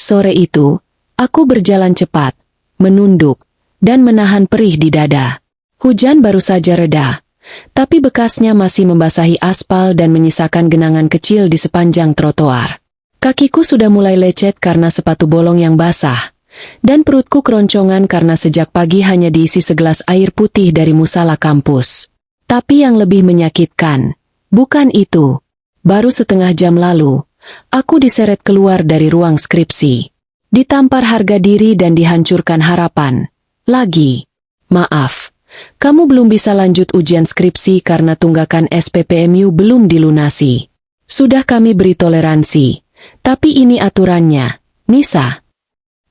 Sore itu, aku berjalan cepat, menunduk, dan menahan perih di dada. Hujan baru saja reda, tapi bekasnya masih membasahi aspal dan menyisakan genangan kecil di sepanjang trotoar. Kakiku sudah mulai lecet karena sepatu bolong yang basah, dan perutku keroncongan karena sejak pagi hanya diisi segelas air putih dari musala kampus. Tapi yang lebih menyakitkan, bukan itu. Baru setengah jam lalu, aku diseret keluar dari ruang skripsi. Ditampar harga diri dan dihancurkan harapan. Lagi. Maaf, kamu belum bisa lanjut ujian skripsi karena tunggakan SPPMU belum dilunasi. Sudah kami beri toleransi, tapi ini aturannya, Nisa.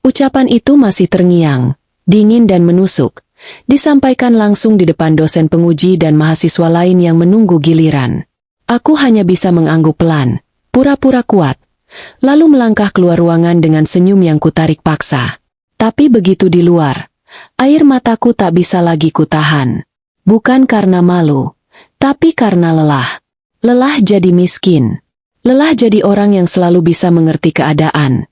Ucapan itu masih terngiang, dingin dan menusuk. Disampaikan langsung di depan dosen penguji dan mahasiswa lain yang menunggu giliran. Aku hanya bisa mengangguk pelan, pura-pura kuat, lalu melangkah keluar ruangan dengan senyum yang kutarik paksa. Tapi begitu di luar, air mataku tak bisa lagi kutahan. Bukan karena malu, tapi karena lelah. Lelah jadi miskin. Lelah jadi orang yang selalu bisa mengerti keadaan.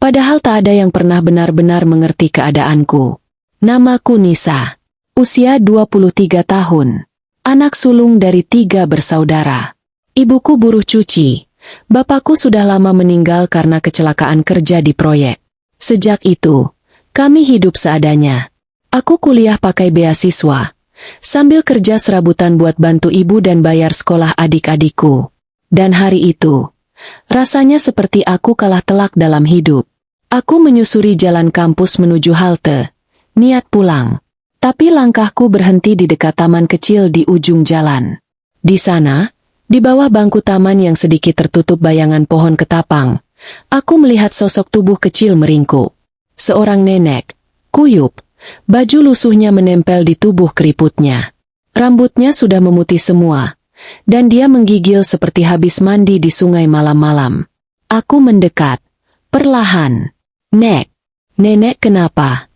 Padahal tak ada yang pernah benar-benar mengerti keadaanku. Namaku Nisa. Usia 23 tahun. Anak sulung dari 3 bersaudara. Ibuku buruh cuci. Bapakku sudah lama meninggal karena kecelakaan kerja di proyek. Sejak itu, kami hidup seadanya. Aku kuliah pakai beasiswa, sambil kerja serabutan buat bantu ibu dan bayar sekolah adik-adikku. Dan hari itu, rasanya seperti aku kalah telak dalam hidup. Aku menyusuri jalan kampus menuju halte, niat pulang. Tapi langkahku berhenti di dekat taman kecil di ujung jalan. Di sana, di bawah bangku taman yang sedikit tertutup bayangan pohon ketapang, aku melihat sosok tubuh kecil meringkuk. Seorang nenek, kuyup, baju lusuhnya menempel di tubuh keriputnya. Rambutnya sudah memutih semua, dan dia menggigil seperti habis mandi di sungai malam-malam. Aku mendekat, perlahan. Nek, nenek kenapa?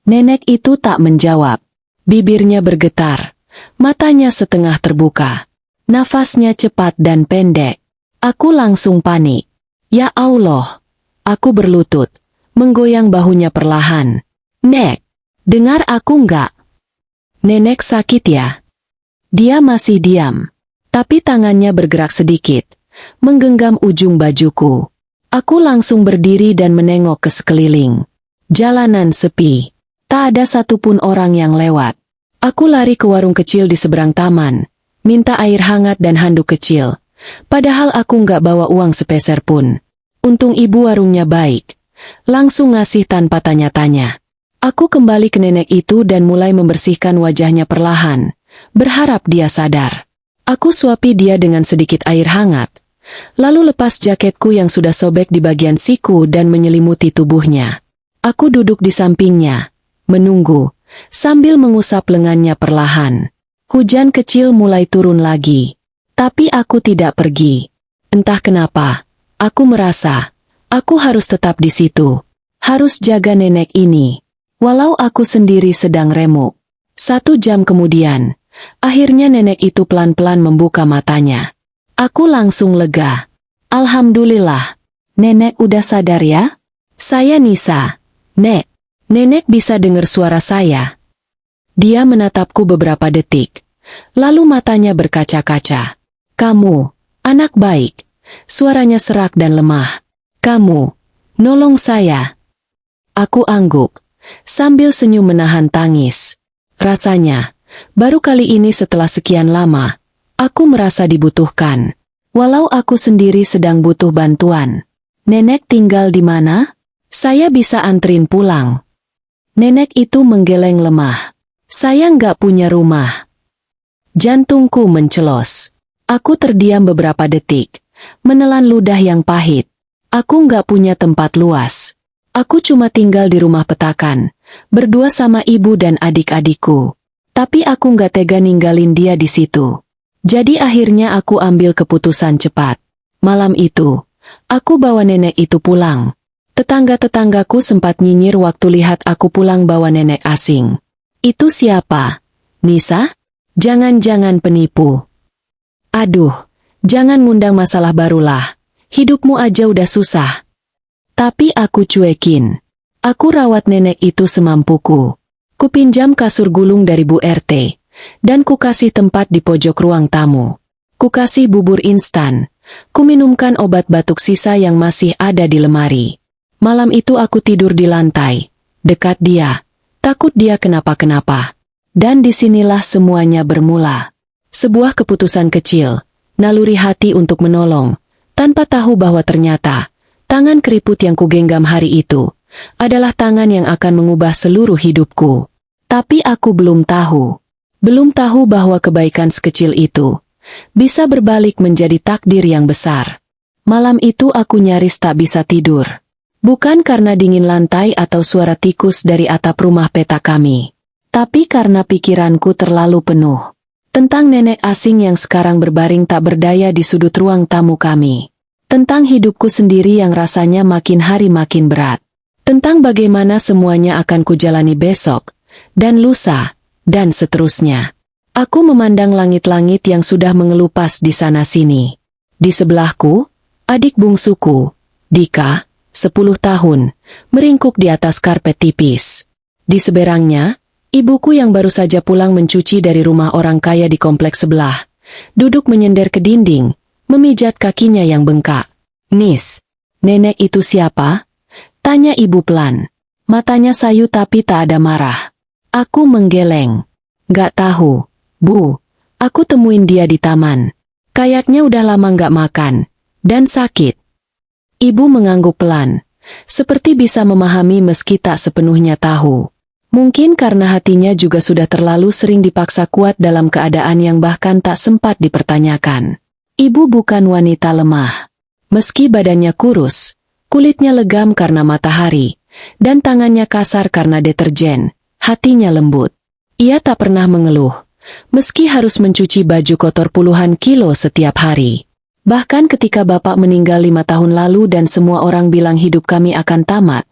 Nenek itu tak menjawab. Bibirnya bergetar, matanya setengah terbuka. Nafasnya cepat dan pendek. Aku langsung panik. Ya Allah! Aku berlutut, menggoyang bahunya perlahan. Nek, dengar aku enggak? Nenek sakit ya? Dia masih diam, tapi tangannya bergerak sedikit, menggenggam ujung bajuku. Aku langsung berdiri dan menengok ke sekeliling. Jalanan sepi. Tak ada satupun orang yang lewat. Aku lari ke warung kecil di seberang taman, minta air hangat dan handuk kecil. Padahal aku nggak bawa uang sepeser pun. Untung ibu warungnya baik. Langsung ngasih tanpa tanya-tanya. Aku kembali ke nenek itu dan mulai membersihkan wajahnya perlahan, berharap dia sadar. Aku suapi dia dengan sedikit air hangat, lalu lepas jaketku yang sudah sobek di bagian siku dan menyelimuti tubuhnya. Aku duduk di sampingnya, menunggu, sambil mengusap lengannya perlahan. Hujan kecil mulai turun lagi. Tapi aku tidak pergi. Entah kenapa, aku merasa, aku harus tetap di situ. Harus jaga nenek ini. Walau aku sendiri sedang remuk. 1 jam kemudian, akhirnya nenek itu pelan-pelan membuka matanya. Aku langsung lega. Alhamdulillah. Nenek udah sadar ya? Saya Nisa. Nek. Nenek bisa dengar suara saya. Dia menatapku beberapa detik. Lalu matanya berkaca-kaca. Kamu, anak baik. Suaranya serak dan lemah. Kamu, nolong saya. Aku angguk, sambil senyum menahan tangis. Rasanya, baru kali ini setelah sekian lama, aku merasa dibutuhkan. Walau aku sendiri sedang butuh bantuan. Nenek tinggal di mana? Saya bisa anterin pulang. Nenek itu menggeleng lemah. Saya nggak punya rumah. Jantungku mencelos. Aku terdiam beberapa detik, menelan ludah yang pahit. Aku nggak punya tempat luas. Aku cuma tinggal di rumah petakan, berdua sama ibu dan adik-adikku. Tapi aku nggak tega ninggalin dia di situ. Jadi akhirnya aku ambil keputusan cepat. Malam itu, aku bawa nenek itu pulang. Tetangga-tetanggaku sempat nyinyir waktu lihat aku pulang bawa nenek asing. Itu siapa? Nisa? Jangan-jangan penipu. Aduh, jangan ngundang masalah barulah. Hidupmu aja udah susah. Tapi aku cuekin. Aku rawat nenek itu semampuku. Kupinjam kasur gulung dari Bu RT, dan kukasih tempat di pojok ruang tamu. Kukasih bubur instan. Kuminumkan obat batuk sisa yang masih ada di lemari. Malam itu aku tidur di lantai, dekat dia, takut dia kenapa-kenapa. Dan disinilah semuanya bermula. Sebuah keputusan kecil, naluri hati untuk menolong, tanpa tahu bahwa ternyata, tangan keriput yang kugenggam hari itu, adalah tangan yang akan mengubah seluruh hidupku. Tapi aku belum tahu. Belum tahu bahwa kebaikan sekecil itu bisa berbalik menjadi takdir yang besar. Malam itu aku nyaris tak bisa tidur. Bukan karena dingin lantai atau suara tikus dari atap rumah petak kami. Tapi karena pikiranku terlalu penuh. Tentang nenek asing yang sekarang berbaring tak berdaya di sudut ruang tamu kami. Tentang hidupku sendiri yang rasanya makin hari makin berat. Tentang bagaimana semuanya akan kujalani besok, dan lusa, dan seterusnya. Aku memandang langit-langit yang sudah mengelupas di sana-sini. Di sebelahku, adik bungsuku, Dika, 10 tahun, meringkuk di atas karpet tipis. Di seberangnya, ibuku yang baru saja pulang mencuci dari rumah orang kaya di kompleks sebelah, duduk menyender ke dinding, memijat kakinya yang bengkak. "Nis, nenek itu siapa?" tanya ibu pelan. Matanya sayu tapi tak ada marah. Aku menggeleng. "Gak tahu, Bu. Aku temuin dia di taman. Kayaknya udah lama gak makan. Dan sakit." Ibu mengangguk pelan, seperti bisa memahami meski tak sepenuhnya tahu. Mungkin karena hatinya juga sudah terlalu sering dipaksa kuat dalam keadaan yang bahkan tak sempat dipertanyakan. Ibu bukan wanita lemah. Meski badannya kurus, kulitnya legam karena matahari, dan tangannya kasar karena deterjen, hatinya lembut. Ia tak pernah mengeluh, meski harus mencuci baju kotor puluhan kilo setiap hari. Bahkan ketika bapak meninggal 5 tahun lalu dan semua orang bilang hidup kami akan tamat,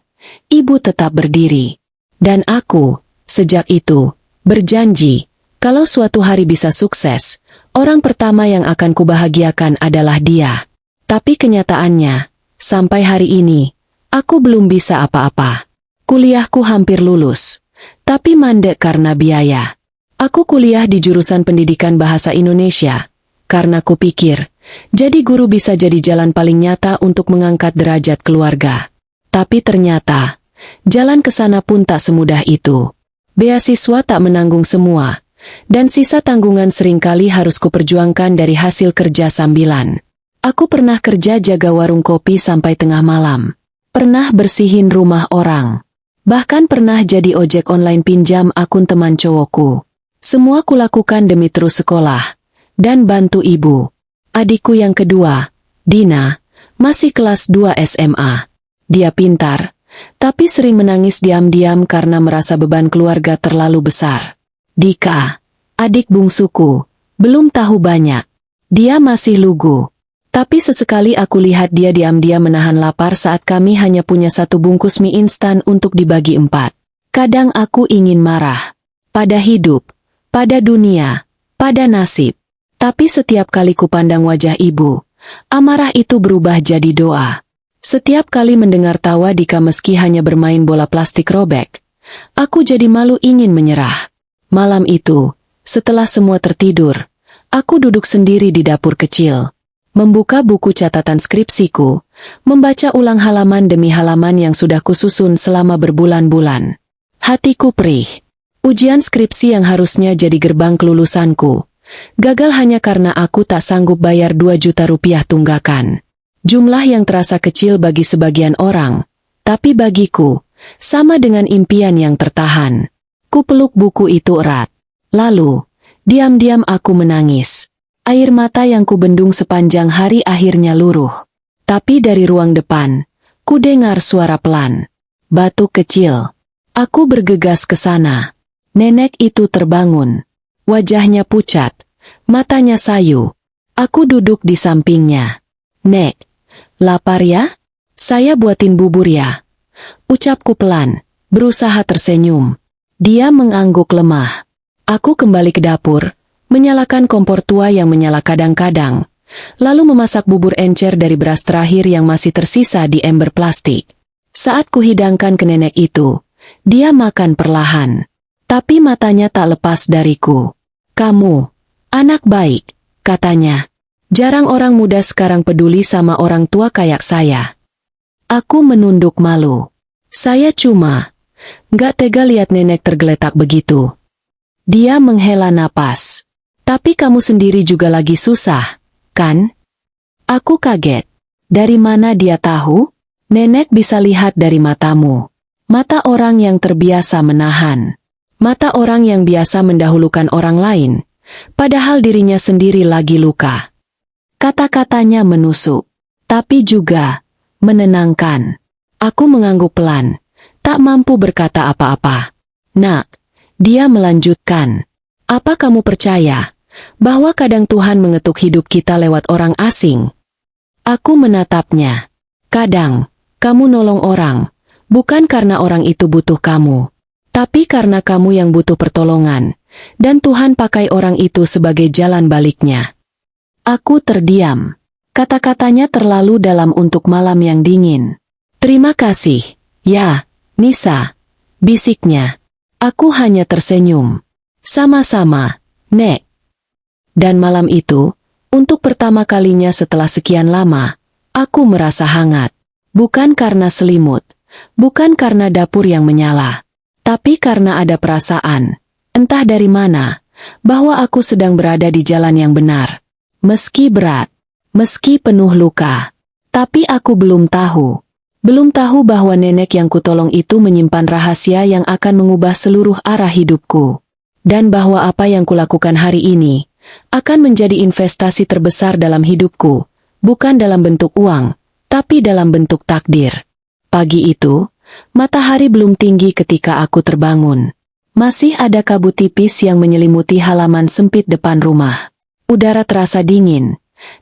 ibu tetap berdiri. Dan aku, sejak itu, berjanji, kalau suatu hari bisa sukses, orang pertama yang akan kubahagiakan adalah dia. Tapi kenyataannya, sampai hari ini, aku belum bisa apa-apa. Kuliahku hampir lulus, tapi mandek karena biaya. Aku kuliah di jurusan pendidikan bahasa Indonesia, karena kupikir, jadi guru bisa jadi jalan paling nyata untuk mengangkat derajat keluarga. Tapi ternyata, jalan ke sana pun tak semudah itu. Beasiswa tak menanggung semua, dan sisa tanggungan seringkali harus kuperjuangkan dari hasil kerja sambilan. Aku pernah kerja jaga warung kopi sampai tengah malam. Pernah bersihin rumah orang. Bahkan pernah jadi ojek online pinjam akun teman cowokku. Semua kulakukan demi terus sekolah dan bantu ibu. Adikku yang kedua, Dina, masih kelas 2 SMA. Dia pintar, tapi sering menangis diam-diam karena merasa beban keluarga terlalu besar. Dika, adik bungsuku, belum tahu banyak. Dia masih lugu. Tapi sesekali aku lihat dia diam-diam menahan lapar saat kami hanya punya 1 bungkus mie instan untuk dibagi 4. Kadang aku ingin marah. Pada hidup, pada dunia, pada nasib. Tapi setiap kali kupandang wajah ibu, amarah itu berubah jadi doa. Setiap kali mendengar tawa Dika meski hanya bermain bola plastik robek, aku jadi malu ingin menyerah. Malam itu, setelah semua tertidur, aku duduk sendiri di dapur kecil. Membuka buku catatan skripsiku, membaca ulang halaman demi halaman yang sudah kususun selama berbulan-bulan. Hatiku perih. Ujian skripsi yang harusnya jadi gerbang kelulusanku, gagal hanya karena aku tak sanggup bayar 2 juta rupiah tunggakan. Jumlah yang terasa kecil bagi sebagian orang, tapi bagiku, sama dengan impian yang tertahan. Ku peluk buku itu erat. Lalu, diam-diam aku menangis. Air mata yang kubendung sepanjang hari akhirnya luruh. Tapi dari ruang depan, ku dengar suara pelan. Batuk kecil. Aku bergegas ke sana. Nenek itu terbangun. Wajahnya pucat, matanya sayu. Aku duduk di sampingnya. "Nek, lapar ya? Saya buatin bubur ya." Ucapku pelan, berusaha tersenyum. Dia mengangguk lemah. Aku kembali ke dapur, menyalakan kompor tua yang menyala kadang-kadang, lalu memasak bubur encer dari beras terakhir yang masih tersisa di ember plastik. Saat kuhidangkan ke nenek itu, dia makan perlahan. Tapi matanya tak lepas dariku. "Kamu, anak baik," katanya. "Jarang orang muda sekarang peduli sama orang tua kayak saya." Aku menunduk malu. Saya cuma nggak tega lihat nenek tergeletak begitu. Dia menghela napas. "Tapi kamu sendiri juga lagi susah, kan?" Aku kaget. Dari mana dia tahu? "Nenek bisa lihat dari matamu. Mata orang yang terbiasa menahan. Mata orang yang biasa mendahulukan orang lain, padahal dirinya sendiri lagi luka." Kata-katanya menusuk, tapi juga menenangkan. Aku mengangguk pelan, tak mampu berkata apa-apa. "Nak," dia melanjutkan, "apa kamu percaya bahwa kadang Tuhan mengetuk hidup kita lewat orang asing?" Aku menatapnya. "Kadang, kamu nolong orang, bukan karena orang itu butuh kamu, tapi karena kamu yang butuh pertolongan, dan Tuhan pakai orang itu sebagai jalan baliknya." Aku terdiam. Kata-katanya terlalu dalam untuk malam yang dingin. "Terima kasih, ya, Nisa," bisiknya. Aku hanya tersenyum. "Sama-sama, Nek." Dan malam itu, untuk pertama kalinya setelah sekian lama, aku merasa hangat. Bukan karena selimut, bukan karena dapur yang menyala, tapi karena ada perasaan, entah dari mana, bahwa aku sedang berada di jalan yang benar. Meski berat, meski penuh luka, tapi aku belum tahu. Belum tahu bahwa nenek yang kutolong itu menyimpan rahasia yang akan mengubah seluruh arah hidupku. Dan bahwa apa yang kulakukan hari ini akan menjadi investasi terbesar dalam hidupku, bukan dalam bentuk uang, tapi dalam bentuk takdir. Pagi itu, matahari belum tinggi ketika aku terbangun. Masih ada kabut tipis yang menyelimuti halaman sempit depan rumah. Udara terasa dingin,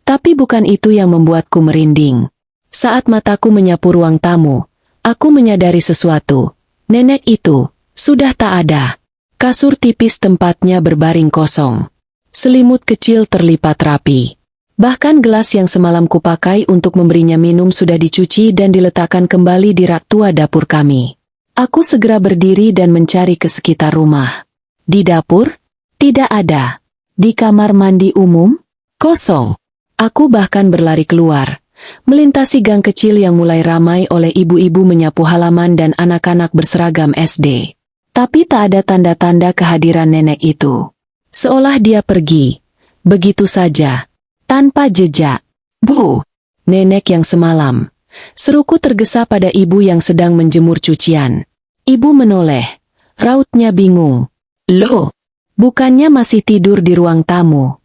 tapi bukan itu yang membuatku merinding. Saat mataku menyapu ruang tamu, aku menyadari sesuatu. Nenek itu sudah tak ada. Kasur tipis tempatnya berbaring kosong. Selimut kecil terlipat rapi. Bahkan gelas yang semalam kupakai untuk memberinya minum sudah dicuci dan diletakkan kembali di rak tua dapur kami. Aku segera berdiri dan mencari ke sekitar rumah. Di dapur? Tidak ada. Di kamar mandi umum? Kosong. Aku bahkan berlari keluar, melintasi gang kecil yang mulai ramai oleh ibu-ibu menyapu halaman dan anak-anak berseragam SD. Tapi tak ada tanda-tanda kehadiran nenek itu. Seolah dia pergi, begitu saja, tanpa jejak. "Bu, nenek yang semalam." Seruku tergesa pada ibu yang sedang menjemur cucian. Ibu menoleh, rautnya bingung. "Loh, bukannya masih tidur di ruang tamu?"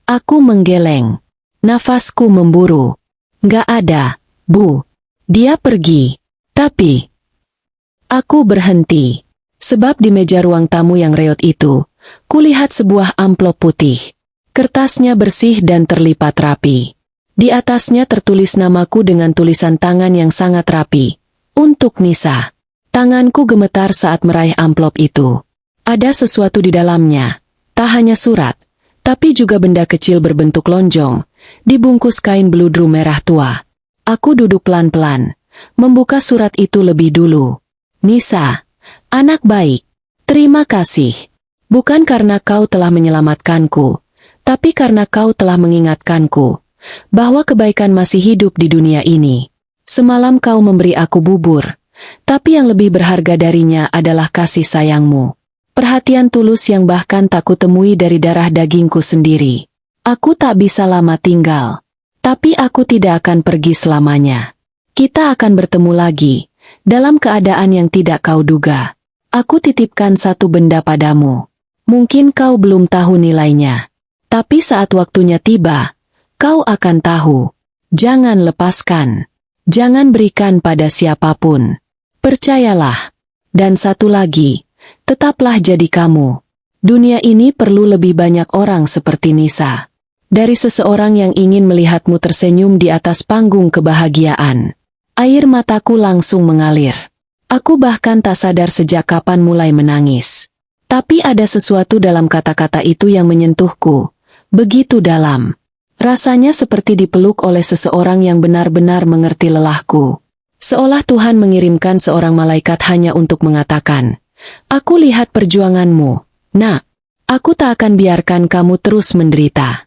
Aku menggeleng. Nafasku memburu. "Nggak ada, Bu. Dia pergi." Tapi aku berhenti. Sebab di meja ruang tamu yang reot itu, kulihat sebuah amplop putih. Kertasnya bersih dan terlipat rapi. Di atasnya tertulis namaku dengan tulisan tangan yang sangat rapi. "Untuk Nisa." Tanganku gemetar saat meraih amplop itu. Ada sesuatu di dalamnya. Tak hanya surat, tapi juga benda kecil berbentuk lonjong, dibungkus kain beludru merah tua. Aku duduk pelan-pelan, membuka surat itu lebih dulu. "Nisa, anak baik, terima kasih. Bukan karena kau telah menyelamatkanku, tapi karena kau telah mengingatkanku bahwa kebaikan masih hidup di dunia ini. Semalam kau memberi aku bubur, tapi yang lebih berharga darinya adalah kasih sayangmu. Perhatian tulus yang bahkan tak kutemui dari darah dagingku sendiri. Aku tak bisa lama tinggal, tapi aku tidak akan pergi selamanya. Kita akan bertemu lagi, dalam keadaan yang tidak kau duga. Aku titipkan satu benda padamu. Mungkin kau belum tahu nilainya, tapi saat waktunya tiba, kau akan tahu. Jangan lepaskan. Jangan berikan pada siapapun. Percayalah. Dan satu lagi, tetaplah jadi kamu. Dunia ini perlu lebih banyak orang seperti Nisa. Dari seseorang yang ingin melihatmu tersenyum di atas panggung kebahagiaan." Air mataku langsung mengalir. Aku bahkan tak sadar sejak kapan mulai menangis. Tapi ada sesuatu dalam kata-kata itu yang menyentuhku. Begitu dalam. Rasanya seperti dipeluk oleh seseorang yang benar-benar mengerti lelahku. Seolah Tuhan mengirimkan seorang malaikat hanya untuk mengatakan, "Aku lihat perjuanganmu, nak. Aku tak akan biarkan kamu terus menderita."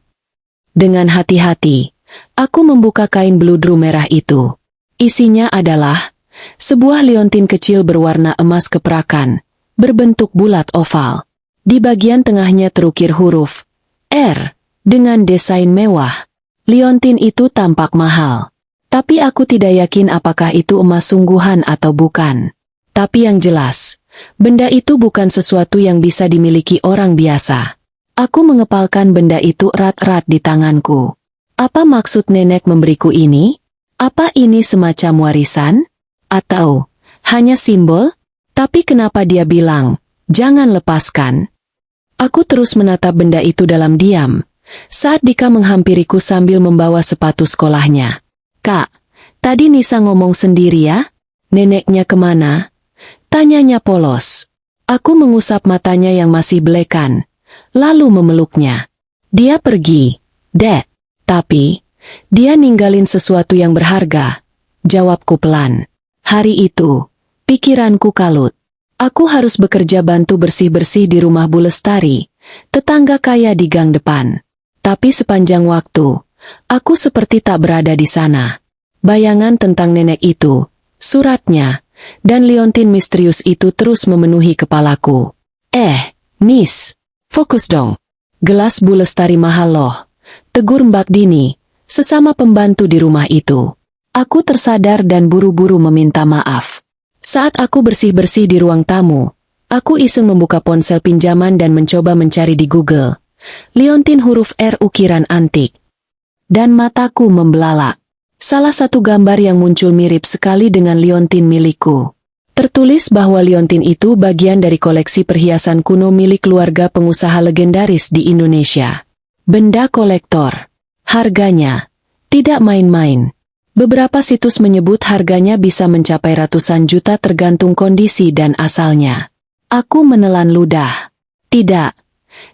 Dengan hati-hati, aku membuka kain beludru merah itu. Isinya adalah sebuah liontin kecil berwarna emas keperakan, berbentuk bulat oval. Di bagian tengahnya terukir huruf R dengan desain mewah. Liontin itu tampak mahal. Tapi aku tidak yakin apakah itu emas sungguhan atau bukan. Tapi yang jelas, benda itu bukan sesuatu yang bisa dimiliki orang biasa. Aku mengepalkan benda itu erat-erat di tanganku. Apa maksud nenek memberiku ini? Apa ini semacam warisan? Atau hanya simbol? Tapi kenapa dia bilang, "Jangan lepaskan"? Aku terus menatap benda itu dalam diam, saat Dika menghampiriku sambil membawa sepatu sekolahnya. "Kak, tadi Nisa ngomong sendiri ya? Neneknya kemana?" tanyanya polos. Aku mengusap matanya yang masih belekan, lalu memeluknya. "Dia pergi, Dek. Tapi dia ninggalin sesuatu yang berharga," jawabku pelan. Hari itu, pikiranku kalut. Aku harus bekerja bantu bersih-bersih di rumah Bu Lestari, tetangga kaya di gang depan. Tapi sepanjang waktu, aku seperti tak berada di sana. Bayangan tentang nenek itu, suratnya, dan liontin misterius itu terus memenuhi kepalaku. Nis, fokus dong. Gelas Bu Lestari mahal loh, tegur Mbak Dini, sesama pembantu di rumah itu. Aku tersadar dan buru-buru meminta maaf. Saat aku bersih-bersih di ruang tamu, aku iseng membuka ponsel pinjaman dan mencoba mencari di Google. Liontin huruf R ukiran antik. Dan mataku membelalak. Salah satu gambar yang muncul mirip sekali dengan liontin milikku. Tertulis bahwa liontin itu bagian dari koleksi perhiasan kuno milik keluarga pengusaha legendaris di Indonesia. Benda kolektor. Harganya tidak main-main. Beberapa situs menyebut harganya bisa mencapai ratusan juta tergantung kondisi dan asalnya. Aku menelan ludah. Tidak.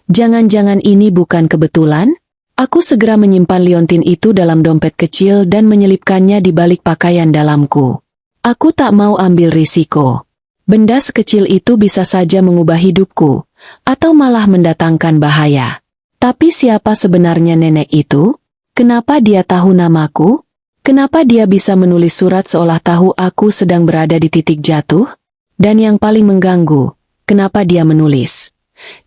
Jangan-jangan ini bukan kebetulan? Aku segera menyimpan liontin itu dalam dompet kecil dan menyelipkannya di balik pakaian dalamku. Aku tak mau ambil risiko. Benda sekecil itu bisa saja mengubah hidupku, atau malah mendatangkan bahaya. Tapi siapa sebenarnya nenek itu? Kenapa dia tahu namaku? Kenapa dia bisa menulis surat seolah tahu aku sedang berada di titik jatuh? Dan yang paling mengganggu, kenapa dia menulis,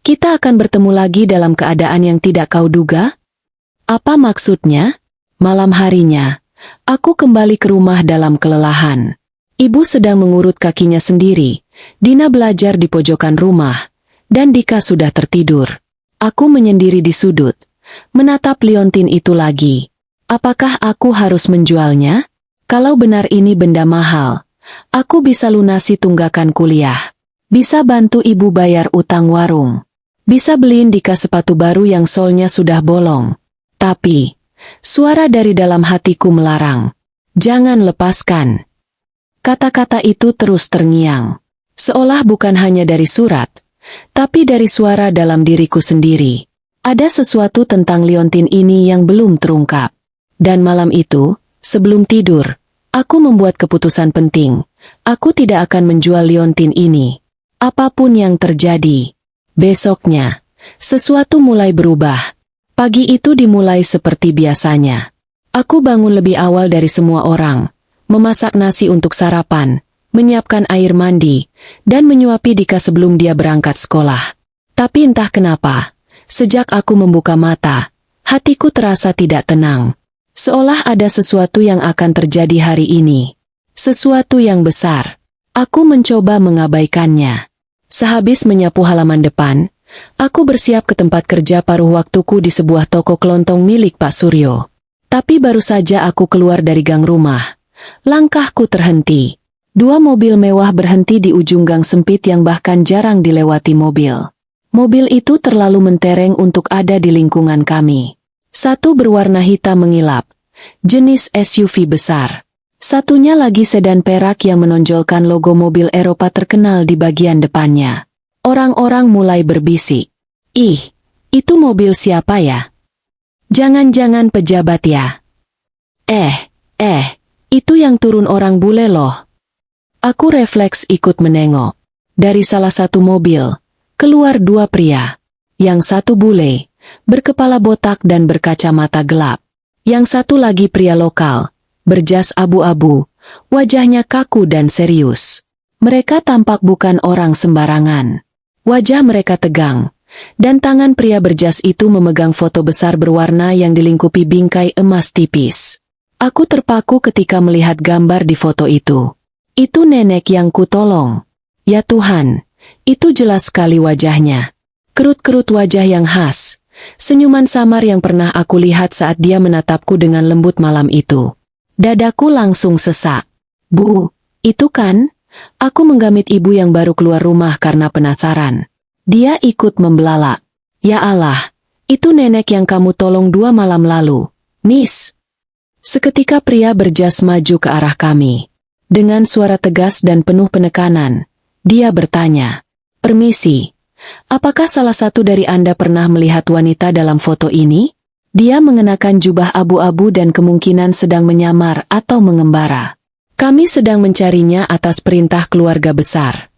"Kita akan bertemu lagi dalam keadaan yang tidak kau duga"? Apa maksudnya? Malam harinya, aku kembali ke rumah dalam kelelahan. Ibu sedang mengurut kakinya sendiri, Dina belajar di pojokan rumah, dan Dika sudah tertidur. Aku menyendiri di sudut, menatap liontin itu lagi. Apakah aku harus menjualnya? Kalau benar ini benda mahal, aku bisa lunasi tunggakan kuliah. Bisa bantu ibu bayar utang warung. Bisa beliin Dika sepatu baru yang solnya sudah bolong. Tapi, suara dari dalam hatiku melarang. "Jangan lepaskan." Kata-kata itu terus terngiang. Seolah bukan hanya dari surat, tapi dari suara dalam diriku sendiri. Ada sesuatu tentang liontin ini yang belum terungkap. Dan malam itu, sebelum tidur, aku membuat keputusan penting. Aku tidak akan menjual liontin ini. Apapun yang terjadi. Besoknya, sesuatu mulai berubah. Pagi itu dimulai seperti biasanya. Aku bangun lebih awal dari semua orang, memasak nasi untuk sarapan, menyiapkan air mandi, dan menyuapi Dika sebelum dia berangkat sekolah. Tapi entah kenapa, sejak aku membuka mata, hatiku terasa tidak tenang. Seolah ada sesuatu yang akan terjadi hari ini. Sesuatu yang besar. Aku mencoba mengabaikannya. Sehabis menyapu halaman depan, aku bersiap ke tempat kerja paruh waktuku di sebuah toko kelontong milik Pak Suryo. Tapi baru saja aku keluar dari gang rumah, langkahku terhenti. 2 mobil mewah berhenti di ujung gang sempit yang bahkan jarang dilewati mobil. Mobil itu terlalu mentereng untuk ada di lingkungan kami. Satu berwarna hitam mengilap, jenis SUV besar. Satunya lagi sedan perak yang menonjolkan logo mobil Eropa terkenal di bagian depannya. Orang-orang mulai berbisik. "Ih, itu mobil siapa ya? Jangan-jangan pejabat ya?" Itu yang turun orang bule loh. Aku refleks ikut menengok. Dari salah satu mobil, keluar dua pria. Yang satu bule, berkepala botak dan berkacamata gelap. Yang satu lagi pria lokal, berjas abu-abu, wajahnya kaku dan serius. Mereka tampak bukan orang sembarangan. Wajah mereka tegang, dan tangan pria berjas itu memegang foto besar berwarna yang dilingkupi bingkai emas tipis. Aku terpaku ketika melihat gambar di foto itu. Itu nenek yang kutolong. Ya Tuhan, itu jelas sekali wajahnya. Kerut-kerut wajah yang khas, senyuman samar yang pernah aku lihat saat dia menatapku dengan lembut malam itu. Dadaku langsung sesak. Bu, itu kan? Aku menggamit ibu yang baru keluar rumah karena penasaran. Dia ikut membelalak. Ya Allah, itu nenek yang kamu tolong 2 malam lalu. Nis. Seketika pria berjas maju ke arah kami. Dengan suara tegas dan penuh penekanan, dia bertanya, "Permisi, apakah salah satu dari Anda pernah melihat wanita dalam foto ini?" Dia mengenakan jubah abu-abu dan kemungkinan sedang menyamar atau mengembara. Kami sedang mencarinya atas perintah keluarga besar.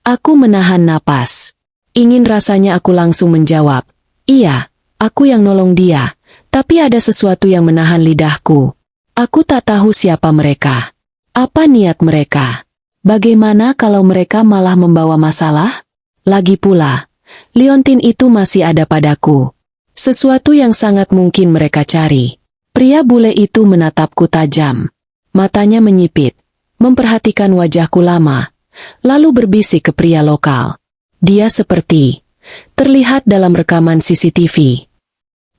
Aku menahan napas. Ingin rasanya aku langsung menjawab, "Iya, aku yang nolong dia," tapi ada sesuatu yang menahan lidahku. Aku tak tahu siapa mereka. Apa niat mereka? Bagaimana kalau mereka malah membawa masalah? Lagi pula, liontin itu masih ada padaku. Sesuatu yang sangat mungkin mereka cari. Pria bule itu menatapku tajam. Matanya menyipit, memperhatikan wajahku lama, lalu berbisik ke pria lokal. Dia seperti terlihat dalam rekaman CCTV.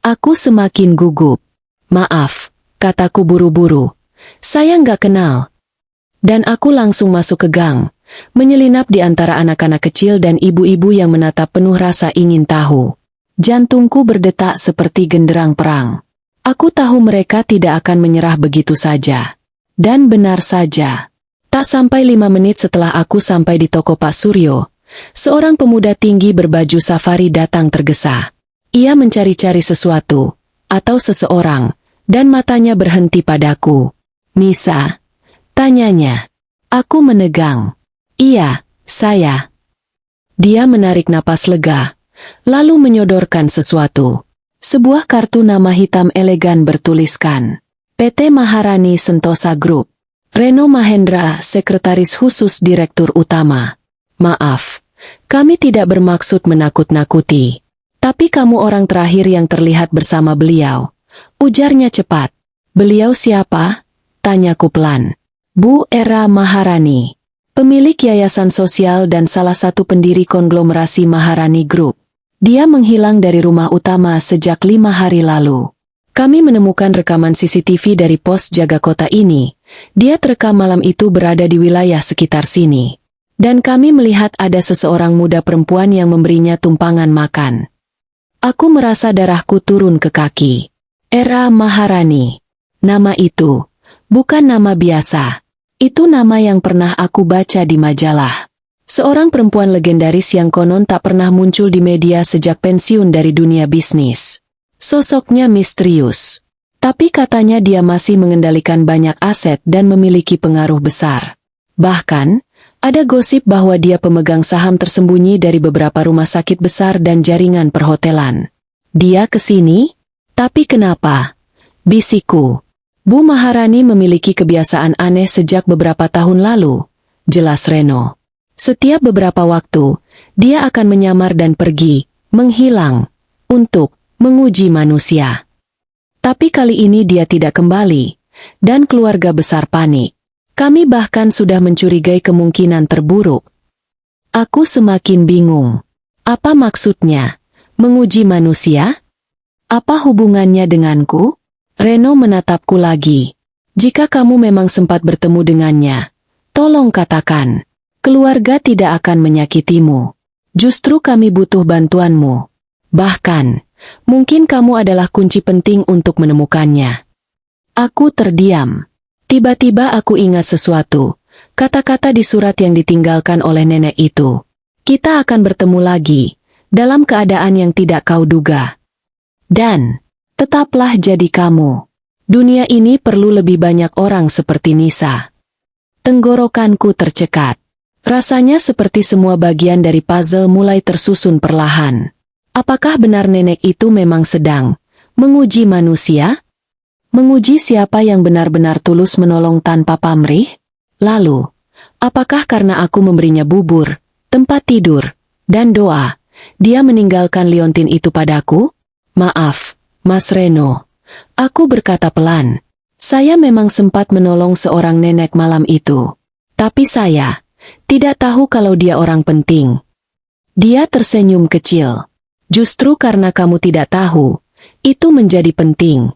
Aku semakin gugup. "Maaf," kataku buru-buru. "Saya nggak kenal." Dan aku langsung masuk ke gang, menyelinap di antara anak-anak kecil dan ibu-ibu yang menatap penuh rasa ingin tahu. Jantungku berdetak seperti genderang perang. Aku tahu mereka tidak akan menyerah begitu saja. Dan benar saja. Tak sampai 5 menit setelah aku sampai di toko Pak Suryo, seorang pemuda tinggi berbaju safari datang tergesa. Ia mencari-cari sesuatu, atau seseorang, dan matanya berhenti padaku. "Nisa?" tanyanya. Aku menegang. "Iya, saya." Dia menarik napas lega, lalu menyodorkan sesuatu. Sebuah kartu nama hitam elegan bertuliskan, PT Maharani Sentosa Group. Reno Mahendra, Sekretaris Khusus Direktur Utama. "Maaf, kami tidak bermaksud menakut-nakuti. Tapi kamu orang terakhir yang terlihat bersama beliau," ujarnya cepat. "Beliau siapa?" tanyaku pelan. "Bu Era Maharani, pemilik yayasan sosial dan salah satu pendiri konglomerasi Maharani Group. Dia menghilang dari rumah utama sejak 5 hari lalu. Kami menemukan rekaman CCTV dari pos jaga kota ini. Dia terekam malam itu berada di wilayah sekitar sini. Dan kami melihat ada seseorang muda perempuan yang memberinya tumpangan makan." Aku merasa darahku turun ke kaki. Era Maharani. Nama itu bukan nama biasa. Itu nama yang pernah aku baca di majalah. Seorang perempuan legendaris yang konon tak pernah muncul di media sejak pensiun dari dunia bisnis. Sosoknya misterius. Tapi katanya dia masih mengendalikan banyak aset dan memiliki pengaruh besar. Bahkan, ada gosip bahwa dia pemegang saham tersembunyi dari beberapa rumah sakit besar dan jaringan perhotelan. "Dia ke sini? Tapi kenapa?" bisikku. "Bu Maharani memiliki kebiasaan aneh sejak beberapa tahun lalu," jelas Reno. "Setiap beberapa waktu, dia akan menyamar dan pergi, menghilang, untuk menguji manusia. Tapi kali ini dia tidak kembali, dan keluarga besar panik. Kami bahkan sudah mencurigai kemungkinan terburuk." Aku semakin bingung. Apa maksudnya? Menguji manusia? Apa hubungannya denganku? Reno menatapku lagi. "Jika kamu memang sempat bertemu dengannya, tolong katakan. Keluarga tidak akan menyakitimu. Justru kami butuh bantuanmu. Bahkan, mungkin kamu adalah kunci penting untuk menemukannya." Aku terdiam. Tiba-tiba aku ingat sesuatu. Kata-kata di surat yang ditinggalkan oleh nenek itu. "Kita akan bertemu lagi, dalam keadaan yang tidak kau duga. Dan tetaplah jadi kamu." Dunia ini perlu lebih banyak orang seperti Nisa. Tenggorokanku tercekat. Rasanya seperti semua bagian dari puzzle mulai tersusun perlahan. Apakah benar nenek itu memang sedang menguji manusia? Menguji siapa yang benar-benar tulus menolong tanpa pamrih? Lalu, apakah karena aku memberinya bubur, tempat tidur, dan doa, dia meninggalkan liontin itu padaku? Maaf, Mas Reno. Aku berkata pelan. Saya memang sempat menolong seorang nenek malam itu. Tapi saya tidak tahu kalau dia orang penting. Dia tersenyum kecil. Justru karena kamu tidak tahu, itu menjadi penting.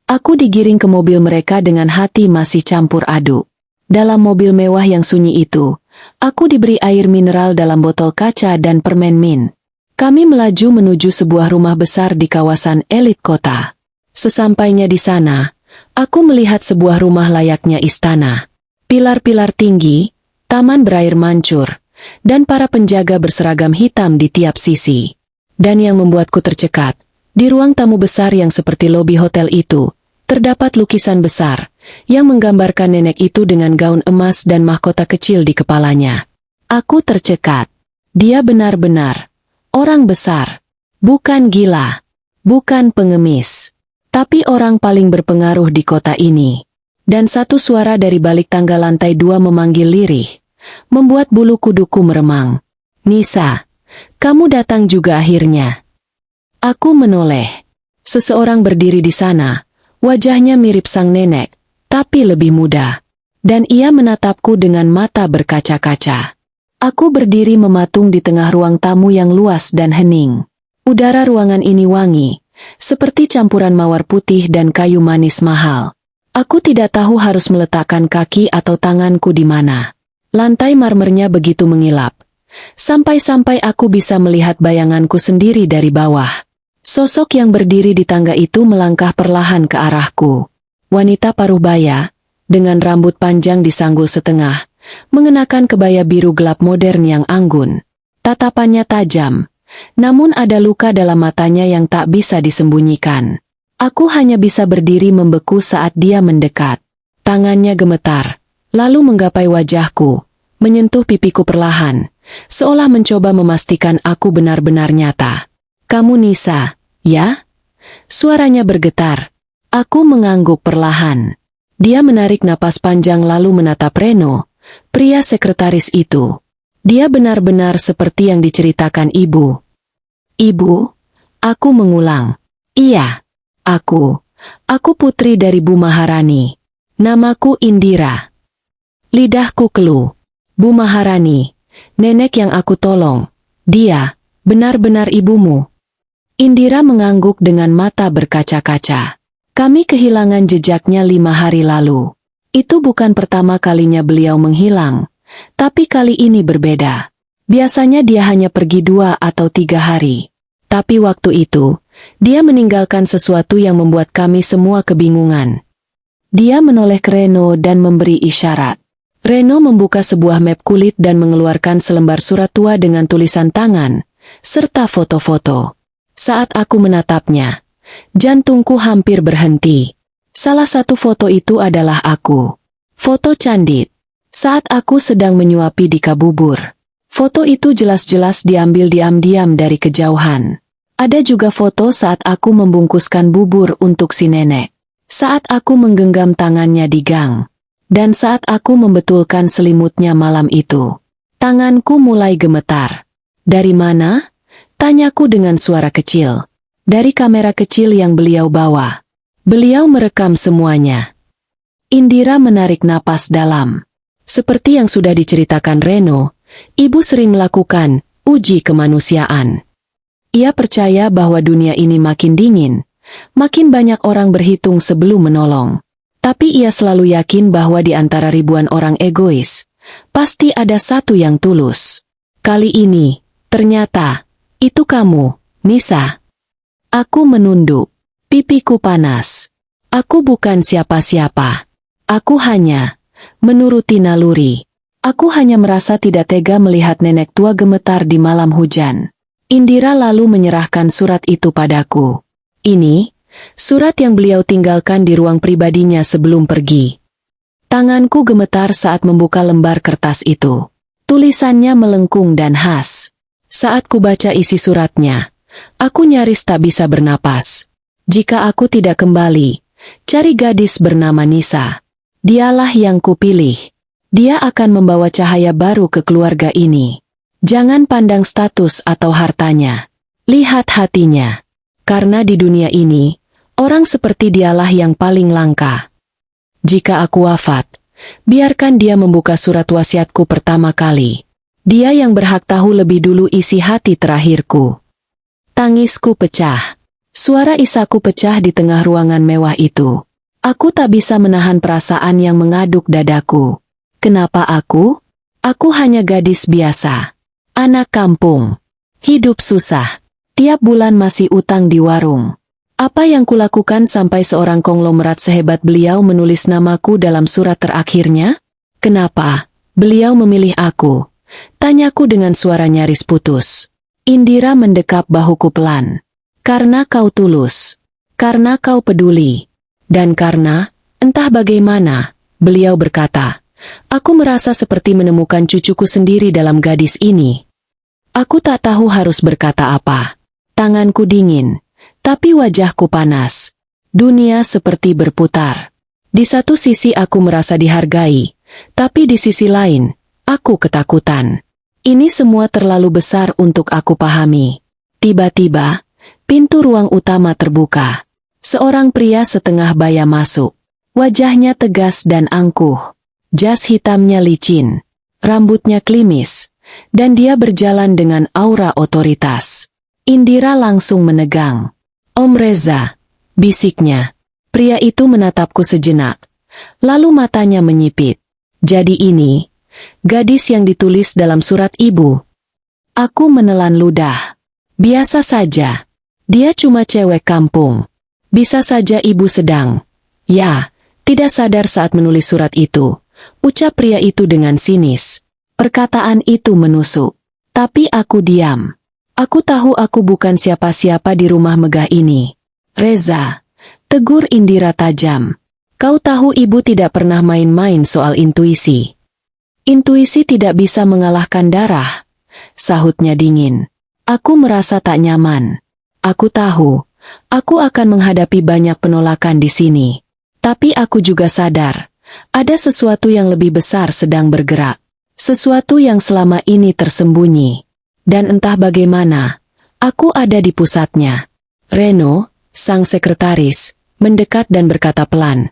Aku digiring ke mobil mereka dengan hati masih campur aduk. Dalam mobil mewah yang sunyi itu, aku diberi air mineral dalam botol kaca dan permen mint. Kami melaju menuju sebuah rumah besar di kawasan elit kota. Sesampainya di sana, aku melihat sebuah rumah layaknya istana. Pilar-pilar tinggi, taman berair mancur, dan para penjaga berseragam hitam di tiap sisi. Dan yang membuatku tercekat, di ruang tamu besar yang seperti lobi hotel itu, terdapat lukisan besar, yang menggambarkan nenek itu dengan gaun emas dan mahkota kecil di kepalanya. Aku tercekat. Dia benar-benar orang besar. Bukan gila. Bukan pengemis. Tapi orang paling berpengaruh di kota ini. Dan satu suara dari balik tangga lantai 2 memanggil lirih, membuat bulu kuduku meremang. Nisa, kamu datang juga akhirnya. Aku menoleh. Seseorang berdiri di sana, wajahnya mirip sang nenek, tapi lebih muda. Dan ia menatapku dengan mata berkaca-kaca. Aku berdiri mematung di tengah ruang tamu yang luas dan hening. Udara ruangan ini wangi, seperti campuran mawar putih dan kayu manis mahal. Aku tidak tahu harus meletakkan kaki atau tanganku di mana. Lantai marmernya begitu mengilap. Sampai-sampai aku bisa melihat bayanganku sendiri dari bawah. Sosok yang berdiri di tangga itu melangkah perlahan ke arahku. Wanita paruh baya, dengan rambut panjang disanggul setengah, mengenakan kebaya biru gelap modern yang anggun. Tatapannya tajam, namun ada luka dalam matanya yang tak bisa disembunyikan. Aku hanya bisa berdiri membeku saat dia mendekat. Tangannya gemetar, lalu menggapai wajahku, menyentuh pipiku perlahan, seolah mencoba memastikan aku benar-benar nyata. Kamu Nisa, ya? Suaranya bergetar. Aku mengangguk perlahan. Dia menarik napas panjang lalu menatap Reno, pria sekretaris itu. Dia benar-benar seperti yang diceritakan ibu. Ibu? Aku mengulang. Iya. Aku putri dari Bu Maharani. Namaku Indira. Lidahku keluh. Bu Maharani, nenek yang aku tolong. Dia, benar-benar ibumu. Indira mengangguk dengan mata berkaca-kaca. Kami kehilangan jejaknya 5 hari lalu. Itu bukan pertama kalinya beliau menghilang, tapi kali ini berbeda. Biasanya dia hanya pergi 2 atau 3 hari. Tapi waktu itu, dia meninggalkan sesuatu yang membuat kami semua kebingungan. Dia menoleh ke Reno dan memberi isyarat. Reno membuka sebuah map kulit dan mengeluarkan selembar surat tua dengan tulisan tangan, serta foto-foto. Saat aku menatapnya, jantungku hampir berhenti. Salah satu foto itu adalah aku. Foto candid. Saat aku sedang menyuapi di kabubur. Foto itu jelas-jelas diambil diam-diam dari kejauhan. Ada juga foto saat aku membungkuskan bubur untuk si nenek. Saat aku menggenggam tangannya di gang. Dan saat aku membetulkan selimutnya malam itu. Tanganku mulai gemetar. Dari mana? Tanyaku dengan suara kecil. Dari kamera kecil yang beliau bawa. Beliau merekam semuanya. Indira menarik napas dalam. Seperti yang sudah diceritakan Reno, ibu sering melakukan uji kemanusiaan. Ia percaya bahwa dunia ini makin dingin, makin banyak orang berhitung sebelum menolong. Tapi ia selalu yakin bahwa di antara ribuan orang egois, pasti ada satu yang tulus. Kali ini, ternyata, itu kamu, Nisa. Aku menunduk, pipiku panas. Aku bukan siapa-siapa. Aku hanya menuruti naluri. Aku hanya merasa tidak tega melihat nenek tua gemetar di malam hujan. Indira lalu menyerahkan surat itu padaku. Ini, surat yang beliau tinggalkan di ruang pribadinya sebelum pergi. Tanganku gemetar saat membuka lembar kertas itu. Tulisannya melengkung dan khas. Saat kubaca isi suratnya, aku nyaris tak bisa bernapas. Jika aku tidak kembali, cari gadis bernama Nisa. Dialah yang kupilih. Dia akan membawa cahaya baru ke keluarga ini. Jangan pandang status atau hartanya. Lihat hatinya. Karena di dunia ini, orang seperti dialah yang paling langka. Jika aku wafat, biarkan dia membuka surat wasiatku pertama kali. Dia yang berhak tahu lebih dulu isi hati terakhirku. Tangisku pecah. Suara isaku pecah di tengah ruangan mewah itu. Aku tak bisa menahan perasaan yang mengaduk dadaku. Kenapa aku? Aku hanya gadis biasa. Anak kampung. Hidup susah. Tiap bulan masih utang di warung. Apa yang kulakukan sampai seorang konglomerat sehebat beliau menulis namaku dalam surat terakhirnya? Kenapa beliau memilih aku? Tanyaku dengan suara nyaris putus. Indira mendekap bahuku pelan. Karena kau tulus. Karena kau peduli. Dan karena, entah bagaimana, beliau berkata, aku merasa seperti menemukan cucuku sendiri dalam gadis ini. Aku tak tahu harus berkata apa. Tanganku dingin, tapi wajahku panas. Dunia seperti berputar. Di satu sisi aku merasa dihargai, tapi di sisi lain, aku ketakutan. Ini semua terlalu besar untuk aku pahami. Tiba-tiba, pintu ruang utama terbuka. Seorang pria setengah baya masuk. Wajahnya tegas dan angkuh. Jas hitamnya licin. Rambutnya klimis. Dan dia berjalan dengan aura otoritas. Indira langsung menegang. Om Reza, bisiknya. Pria itu menatapku sejenak. Lalu matanya menyipit. Jadi ini gadis yang ditulis dalam surat ibu. Aku menelan ludah. Biasa saja. Dia cuma cewek kampung. Bisa saja ibu sedang. Ya, tidak sadar saat menulis surat itu. Ucap pria itu dengan sinis. Perkataan itu menusuk. Tapi aku diam. Aku tahu aku bukan siapa-siapa di rumah megah ini. Reza, tegur Indira tajam. Kau tahu ibu tidak pernah main-main soal intuisi. Intuisi tidak bisa mengalahkan darah, sahutnya dingin. Aku merasa tak nyaman. Aku tahu, aku akan menghadapi banyak penolakan di sini. Tapi aku juga sadar, ada sesuatu yang lebih besar sedang bergerak. Sesuatu yang selama ini tersembunyi. Dan entah bagaimana, aku ada di pusatnya. Reno, sang sekretaris, mendekat dan berkata pelan,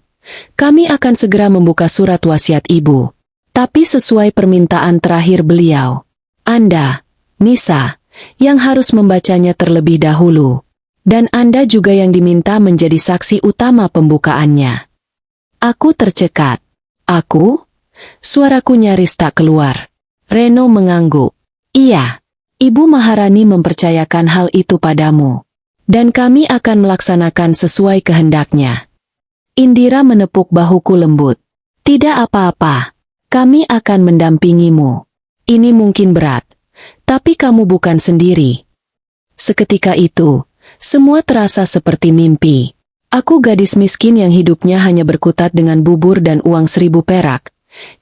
kami akan segera membuka surat wasiat ibu. Tapi sesuai permintaan terakhir beliau, Anda, Nisa, yang harus membacanya terlebih dahulu. Dan Anda juga yang diminta menjadi saksi utama pembukaannya. Aku tercekat. Aku? Suaraku nyaris tak keluar. Reno mengangguk. Iya, Ibu Maharani mempercayakan hal itu padamu. Dan kami akan melaksanakan sesuai kehendaknya. Indira menepuk bahuku lembut. Tidak apa-apa. Kami akan mendampingimu. Ini mungkin berat, tapi kamu bukan sendiri. Seketika itu, semua terasa seperti mimpi. Aku gadis miskin yang hidupnya hanya berkutat dengan bubur dan uang 1000 perak.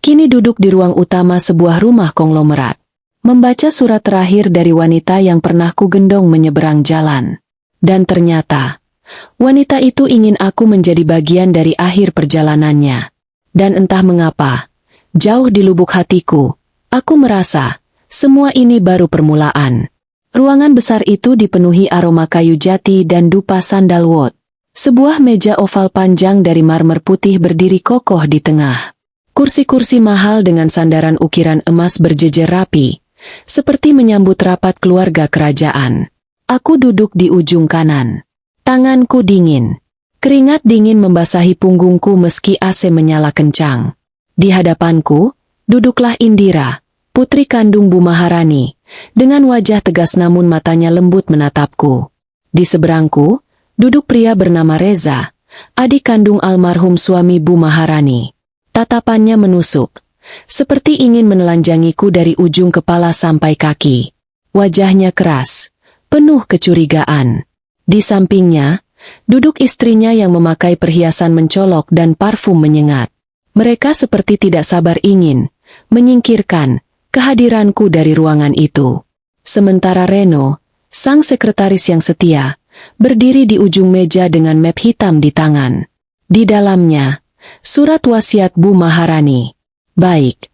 Kini duduk di ruang utama sebuah rumah konglomerat. Membaca surat terakhir dari wanita yang pernah kugendong menyeberang jalan. Dan ternyata, wanita itu ingin aku menjadi bagian dari akhir perjalanannya. Dan entah mengapa, jauh di lubuk hatiku, aku merasa, semua ini baru permulaan. Ruangan besar itu dipenuhi aroma kayu jati dan dupa sandalwood. Sebuah meja oval panjang dari marmer putih berdiri kokoh di tengah. Kursi-kursi mahal dengan sandaran ukiran emas berjejer rapi, seperti menyambut rapat keluarga kerajaan. Aku duduk di ujung kanan. Tanganku dingin. Keringat dingin membasahi punggungku meski AC menyala kencang. Di hadapanku, duduklah Indira, putri kandung Bu Maharani, dengan wajah tegas namun matanya lembut menatapku. Di seberangku, duduk pria bernama Reza, adik kandung almarhum suami Bu Maharani. Tatapannya menusuk, seperti ingin menelanjangiku dari ujung kepala sampai kaki. Wajahnya keras, penuh kecurigaan. Di sampingnya, duduk istrinya yang memakai perhiasan mencolok dan parfum menyengat. Mereka seperti tidak sabar ingin menyingkirkan kehadiranku dari ruangan itu. Sementara Reno, sang sekretaris yang setia, berdiri di ujung meja dengan map hitam di tangan. Di dalamnya, surat wasiat Bu Maharani. Baik,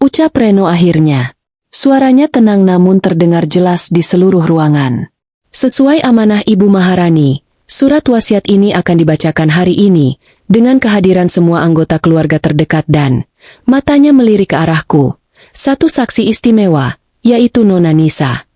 ucap Reno akhirnya. Suaranya tenang namun terdengar jelas di seluruh ruangan. Sesuai amanah Ibu Maharani, surat wasiat ini akan dibacakan hari ini, dengan kehadiran semua anggota keluarga terdekat dan, matanya melirik ke arahku, satu saksi istimewa, yaitu Nona Nisa.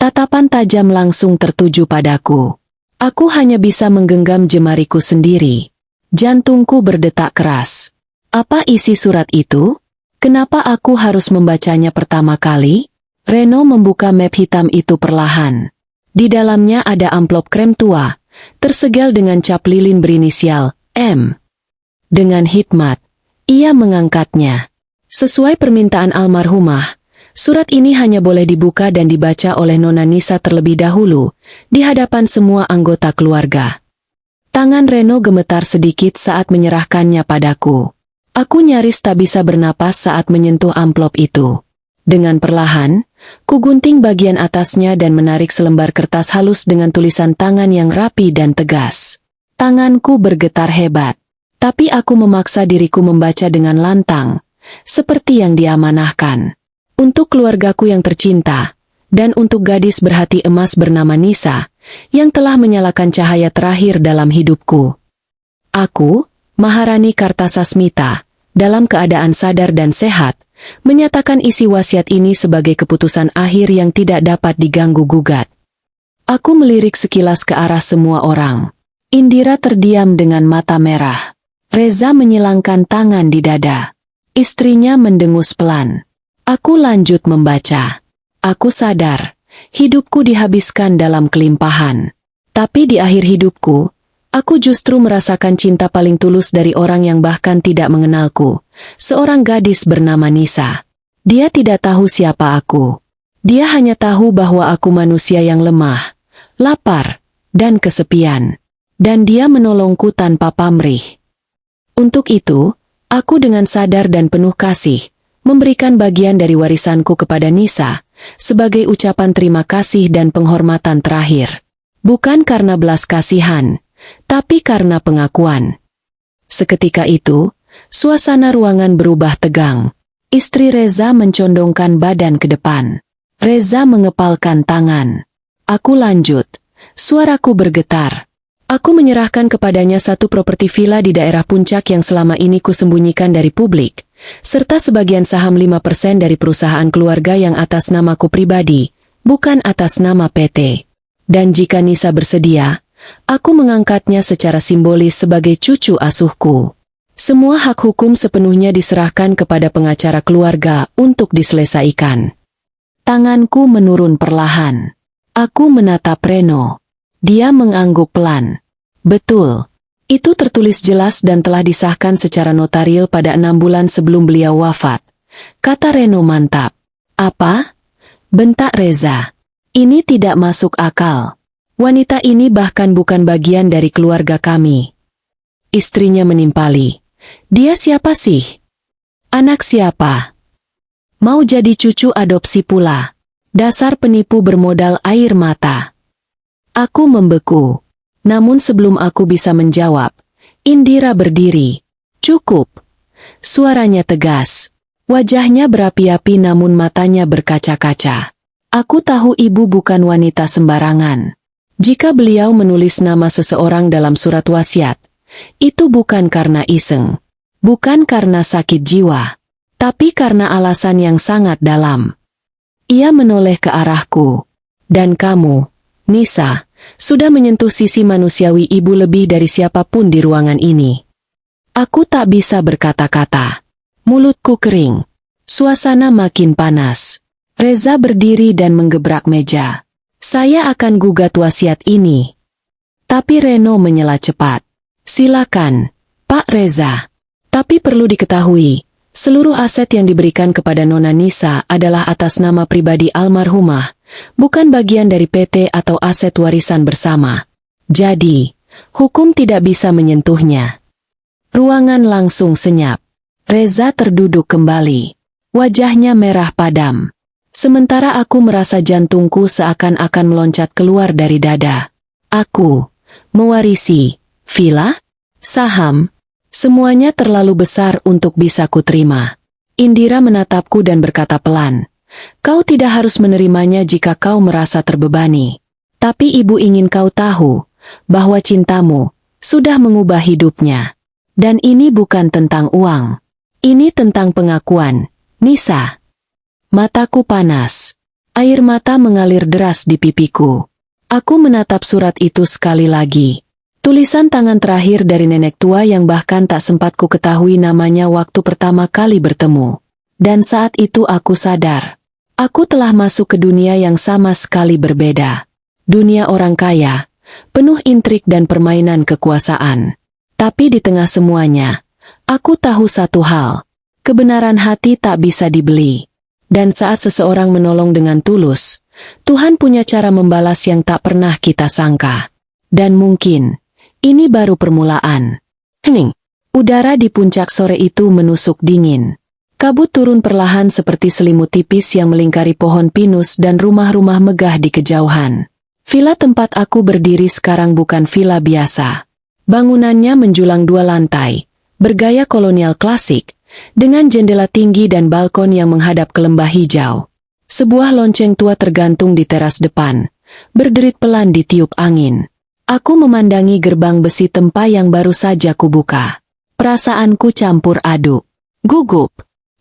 Tatapan tajam langsung tertuju padaku. Aku hanya bisa menggenggam jemariku sendiri. Jantungku berdetak keras. Apa isi surat itu? Kenapa aku harus membacanya pertama kali? Reno membuka map hitam itu perlahan. Di dalamnya ada amplop krem tua, tersegel dengan cap lilin berinisial M. Dengan hikmat, ia mengangkatnya. Sesuai permintaan almarhumah, surat ini hanya boleh dibuka dan dibaca oleh Nona Nisa terlebih dahulu, di hadapan semua anggota keluarga. Tangan Reno gemetar sedikit saat menyerahkannya padaku. Aku nyaris tak bisa bernapas saat menyentuh amplop itu. Dengan perlahan, ku gunting bagian atasnya dan menarik selembar kertas halus dengan tulisan tangan yang rapi dan tegas. Tanganku bergetar hebat, tapi aku memaksa diriku membaca dengan lantang, seperti yang diamanahkan. Untuk keluargaku yang tercinta, dan untuk gadis berhati emas bernama Nisa, yang telah menyalakan cahaya terakhir dalam hidupku. Aku, Maharani Kartasasmita, dalam keadaan sadar dan sehat, menyatakan isi wasiat ini sebagai keputusan akhir yang tidak dapat diganggu-gugat. Aku melirik sekilas ke arah semua orang. Indira terdiam dengan mata merah. Reza menyilangkan tangan di dada. Istrinya mendengus pelan. Aku lanjut membaca. Aku sadar, hidupku dihabiskan dalam kelimpahan. Tapi di akhir hidupku, aku justru merasakan cinta paling tulus dari orang yang bahkan tidak mengenalku, seorang gadis bernama Nisa. Dia tidak tahu siapa aku. Dia hanya tahu bahwa aku manusia yang lemah, lapar, dan kesepian. Dan dia menolongku tanpa pamrih. Untuk itu, aku dengan sadar dan penuh kasih, memberikan bagian dari warisanku kepada Nisa, sebagai ucapan terima kasih dan penghormatan terakhir. Bukan karena belas kasihan, tapi karena pengakuan. Seketika itu, suasana ruangan berubah tegang. Istri Reza mencondongkan badan ke depan. Reza mengepalkan tangan. Aku lanjut. Suaraku bergetar. Aku menyerahkan kepadanya satu properti villa di daerah Puncak yang selama ini kusembunyikan dari publik, serta sebagian saham 5% dari perusahaan keluarga yang atas namaku pribadi, bukan atas nama PT. Dan jika Nisa bersedia, aku mengangkatnya secara simbolis sebagai cucu asuhku. Semua hak hukum sepenuhnya diserahkan kepada pengacara keluarga untuk diselesaikan. Tanganku menurun perlahan. Aku menatap Reno. Dia mengangguk pelan. Betul. Itu tertulis jelas dan telah disahkan secara notaril pada 6 bulan sebelum beliau wafat. Kata Reno mantap. Apa? Bentak Reza. Ini tidak masuk akal. Wanita ini bahkan bukan bagian dari keluarga kami. Istrinya menimpali. Dia siapa sih? Anak siapa? Mau jadi cucu adopsi pula. Dasar penipu bermodal air mata. Aku membeku. Namun sebelum aku bisa menjawab, Indira berdiri. Cukup. Suaranya tegas. Wajahnya berapi-api namun matanya berkaca-kaca. Aku tahu ibu bukan wanita sembarangan. Jika beliau menulis nama seseorang dalam surat wasiat, itu bukan karena iseng. Bukan karena sakit jiwa. Tapi karena alasan yang sangat dalam. Ia menoleh ke arahku. Dan kamu, Nisa, sudah menyentuh sisi manusiawi ibu lebih dari siapapun di ruangan ini. Aku tak bisa berkata-kata. Mulutku kering. Suasana makin panas. Reza berdiri dan menggebrak meja. Saya akan gugat wasiat ini. Tapi Reno menyela cepat. Silakan, Pak Reza. Tapi perlu diketahui, seluruh aset yang diberikan kepada Nona Nisa adalah atas nama pribadi almarhumah, bukan bagian dari PT atau aset warisan bersama. Jadi, Hukum tidak bisa menyentuhnya. Ruangan langsung senyap. Reza terduduk kembali. Wajahnya merah padam. Sementara aku merasa jantungku seakan-akan meloncat keluar dari dada. Aku mewarisi villa, saham, semuanya terlalu besar untuk bisa kuterima. Indira menatapku dan berkata pelan, "Kau tidak harus menerimanya jika kau merasa terbebani. Tapi ibu ingin kau tahu bahwa cintamu sudah mengubah hidupnya. Dan ini bukan tentang uang. Ini tentang pengakuan, Nisa." Mataku panas. Air mata mengalir deras di pipiku. Aku menatap surat itu sekali lagi. Tulisan tangan terakhir dari nenek tua yang bahkan tak sempat ku ketahui namanya waktu pertama kali bertemu. Dan saat itu aku sadar. Aku telah masuk ke dunia yang sama sekali berbeda. Dunia orang kaya, penuh intrik dan permainan kekuasaan. Tapi di tengah semuanya, aku tahu satu hal. Kebenaran hati tak bisa dibeli. Dan saat seseorang menolong dengan tulus, Tuhan punya cara membalas yang tak pernah kita sangka. Dan mungkin, ini baru permulaan. Hening. Udara di puncak sore itu menusuk dingin. Kabut turun perlahan seperti selimut tipis yang melingkari pohon pinus dan rumah-rumah megah di kejauhan. Villa tempat aku berdiri sekarang bukan villa biasa. Bangunannya menjulang 2 lantai, bergaya kolonial klasik, dengan jendela tinggi dan balkon yang menghadap ke lembah hijau. Sebuah lonceng tua tergantung di teras depan, berderit pelan ditiup angin. Aku memandangi gerbang besi tempa yang baru saja kubuka. Perasaanku campur aduk. Gugup,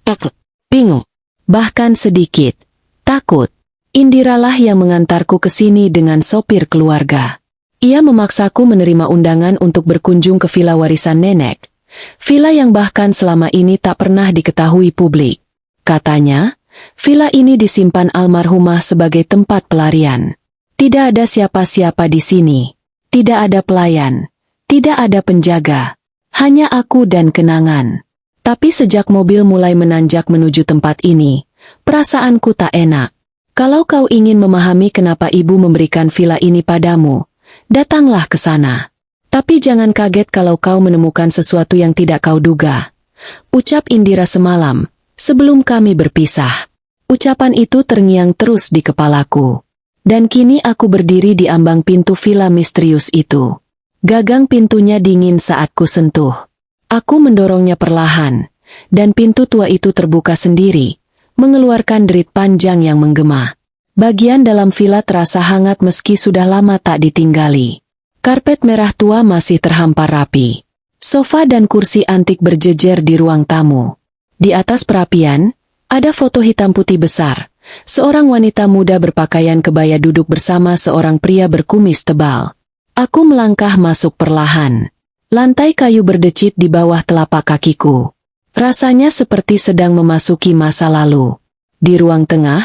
takut, bingung, bahkan sedikit takut. Indiralah yang mengantarku ke sini dengan sopir keluarga. Ia memaksaku menerima undangan untuk berkunjung ke villa warisan nenek. Villa yang bahkan selama ini tak pernah diketahui publik. Katanya, villa ini disimpan almarhumah sebagai tempat pelarian. Tidak ada siapa-siapa di sini. Tidak ada pelayan. Tidak ada penjaga. Hanya aku dan kenangan. Tapi sejak mobil mulai menanjak menuju tempat ini, perasaanku tak enak. Kalau kau ingin memahami kenapa ibu memberikan villa ini padamu, datanglah ke sana. Tapi jangan kaget kalau kau menemukan sesuatu yang tidak kau duga. Ucap Indira semalam, sebelum kami berpisah. Ucapan itu terngiang terus di kepalaku. Dan kini aku berdiri di ambang pintu villa misterius itu. Gagang pintunya dingin saat ku sentuh. Aku mendorongnya perlahan, dan pintu tua itu terbuka sendiri, mengeluarkan derit panjang yang menggema. Bagian dalam villa terasa hangat meski sudah lama tak ditinggali. Karpet merah tua masih terhampar rapi. Sofa dan kursi antik berjejer di ruang tamu. Di atas perapian, ada foto hitam putih besar. Seorang wanita muda berpakaian kebaya duduk bersama seorang pria berkumis tebal. Aku melangkah masuk perlahan. Lantai kayu berdecit di bawah telapak kakiku. Rasanya seperti sedang memasuki masa lalu. Di ruang tengah,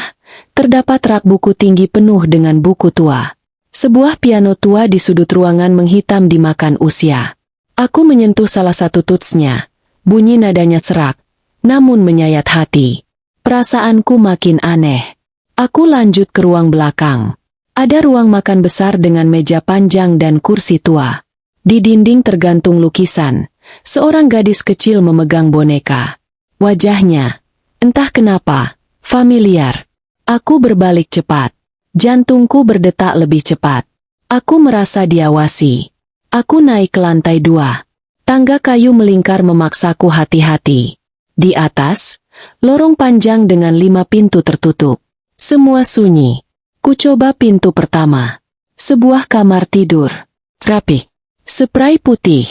terdapat rak buku tinggi penuh dengan buku tua. Sebuah piano tua di sudut ruangan menghitam dimakan usia. Aku menyentuh salah satu tutsnya. Bunyi nadanya serak, namun menyayat hati. Perasaanku makin aneh. Aku lanjut ke ruang belakang. Ada ruang makan besar dengan meja panjang dan kursi tua. Di dinding tergantung lukisan. Seorang gadis kecil memegang boneka. Wajahnya, entah kenapa, familiar. Aku berbalik cepat. Jantungku berdetak lebih cepat. Aku merasa diawasi. Aku naik ke lantai 2. Tangga kayu melingkar memaksaku hati-hati. Di atas, lorong panjang dengan 5 pintu tertutup. Semua sunyi. Ku coba pintu pertama. Sebuah kamar tidur. Rapi. Spray putih.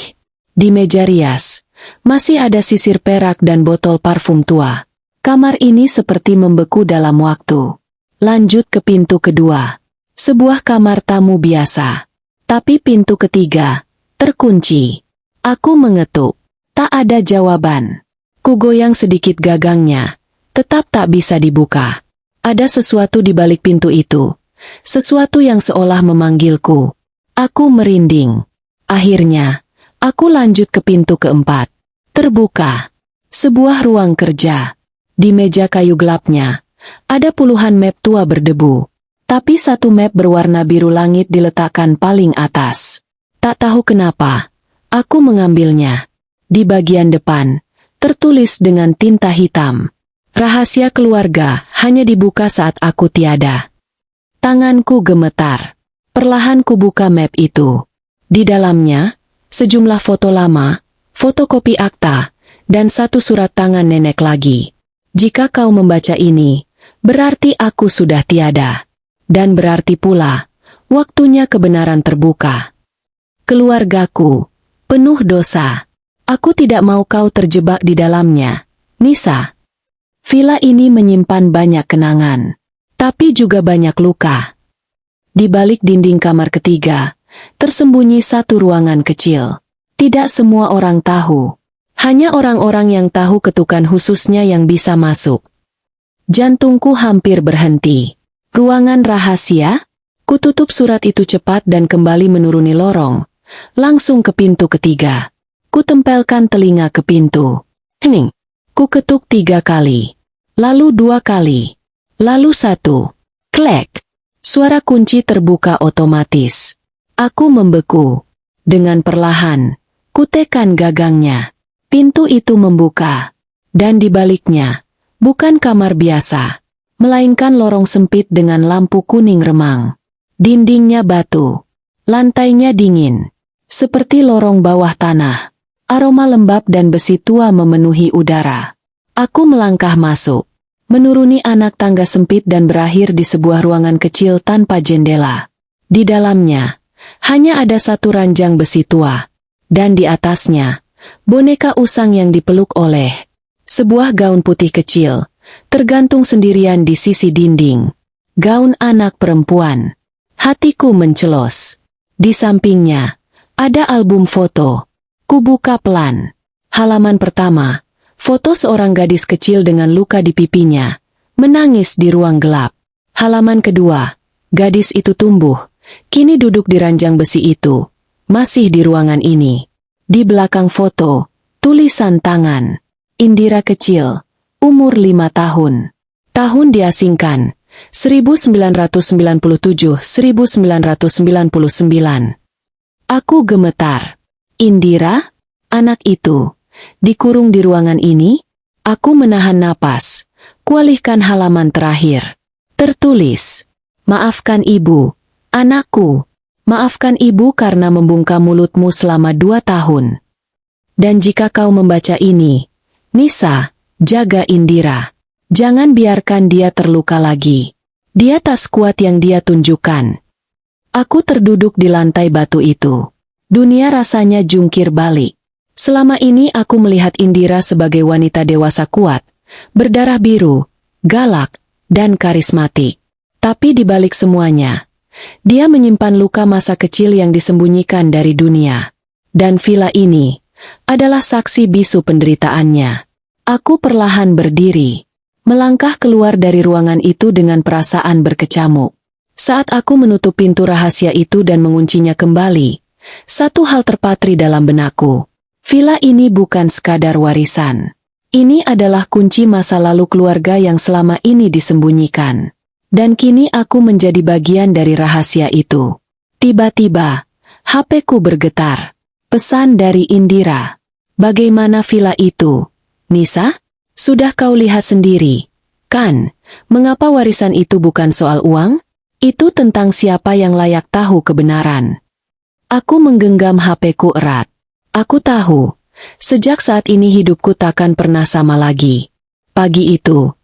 Di meja rias, masih ada sisir perak dan botol parfum tua. Kamar ini seperti membeku dalam waktu. Lanjut ke pintu kedua. Sebuah kamar tamu biasa. Tapi pintu ketiga terkunci. Aku mengetuk. Tak ada jawaban. Ku goyang sedikit gagangnya. Tetap tak bisa dibuka. Ada sesuatu di balik pintu itu. Sesuatu yang seolah memanggilku. Aku merinding. Akhirnya, aku lanjut ke pintu keempat. Terbuka. Sebuah ruang kerja. Di meja kayu gelapnya, ada puluhan map tua berdebu. Tapi satu map berwarna biru langit diletakkan paling atas. Tak tahu kenapa, aku mengambilnya. Di bagian depan, tertulis dengan tinta hitam. Rahasia keluarga hanya dibuka saat aku tiada. Tanganku gemetar. Perlahan kubuka map itu. Di dalamnya, sejumlah foto lama, fotokopi akta, dan satu surat tangan nenek lagi. Jika kau membaca ini, berarti aku sudah tiada. Dan berarti pula, waktunya kebenaran terbuka. Keluargaku, penuh dosa. Aku tidak mau kau terjebak di dalamnya, Nisa. Villa ini menyimpan banyak kenangan, tapi juga banyak luka. Di balik dinding kamar ketiga, tersembunyi satu ruangan kecil. Tidak semua orang tahu. Hanya orang-orang yang tahu ketukan khususnya yang bisa masuk. Jantungku hampir berhenti. Ruangan rahasia? Kututup surat itu cepat dan kembali menuruni lorong. Langsung ke pintu ketiga. Kutempelkan telinga ke pintu. Hening. Ku ketuk 3 kali. Lalu 2 kali. Lalu 1. Klek. Suara kunci terbuka otomatis. Aku membeku. Dengan perlahan, kutekan gagangnya. Pintu itu membuka. Dan di baliknya, bukan kamar biasa, melainkan lorong sempit dengan lampu kuning remang. Dindingnya batu. Lantainya dingin. Seperti lorong bawah tanah. Aroma lembab dan besi tua memenuhi udara. Aku melangkah masuk. Menuruni anak tangga sempit dan berakhir di sebuah ruangan kecil tanpa jendela. Di dalamnya, hanya ada satu ranjang besi tua. Dan di atasnya, boneka usang yang dipeluk oleh sebuah gaun putih kecil, tergantung sendirian di sisi dinding. Gaun anak perempuan. Hatiku mencelos. Di sampingnya, ada album foto. Kubuka pelan. Halaman pertama, foto seorang gadis kecil dengan luka di pipinya, menangis di ruang gelap. Halaman kedua, gadis itu tumbuh, kini duduk di ranjang besi itu, masih di ruangan ini. Di belakang foto, tulisan tangan. Indira kecil, umur 5 tahun. Tahun diasingkan, 1997-1999. Aku gemetar. Indira? Anak itu? Dikurung di ruangan ini? Aku menahan napas. Kualihkan halaman terakhir. Tertulis, maafkan ibu, anakku. Maafkan ibu karena membungkam mulutmu selama 2 tahun. Dan jika kau membaca ini, Nisa, jaga Indira. Jangan biarkan dia terluka lagi. Dia tak sekuat yang dia tunjukkan. Aku terduduk di lantai batu itu. Dunia rasanya jungkir balik. Selama ini aku melihat Indira sebagai wanita dewasa kuat, berdarah biru, galak, dan karismatik. Tapi di balik semuanya, dia menyimpan luka masa kecil yang disembunyikan dari dunia. Dan villa ini adalah saksi bisu penderitaannya. Aku perlahan berdiri, melangkah keluar dari ruangan itu dengan perasaan berkecamuk. Saat aku menutup pintu rahasia itu dan menguncinya kembali, satu hal terpatri dalam benakku. Villa ini bukan sekadar warisan. Ini adalah kunci masa lalu keluarga yang selama ini disembunyikan. Dan kini aku menjadi bagian dari rahasia itu. Tiba-tiba, HP-ku bergetar. Pesan dari Indira. Bagaimana villa itu? Nisa? Sudah kau lihat sendiri, kan? Mengapa warisan itu bukan soal uang? Itu tentang siapa yang layak tahu kebenaran. Aku menggenggam HP-ku erat. Aku tahu, sejak saat ini hidupku takkan pernah sama lagi. Pagi itu,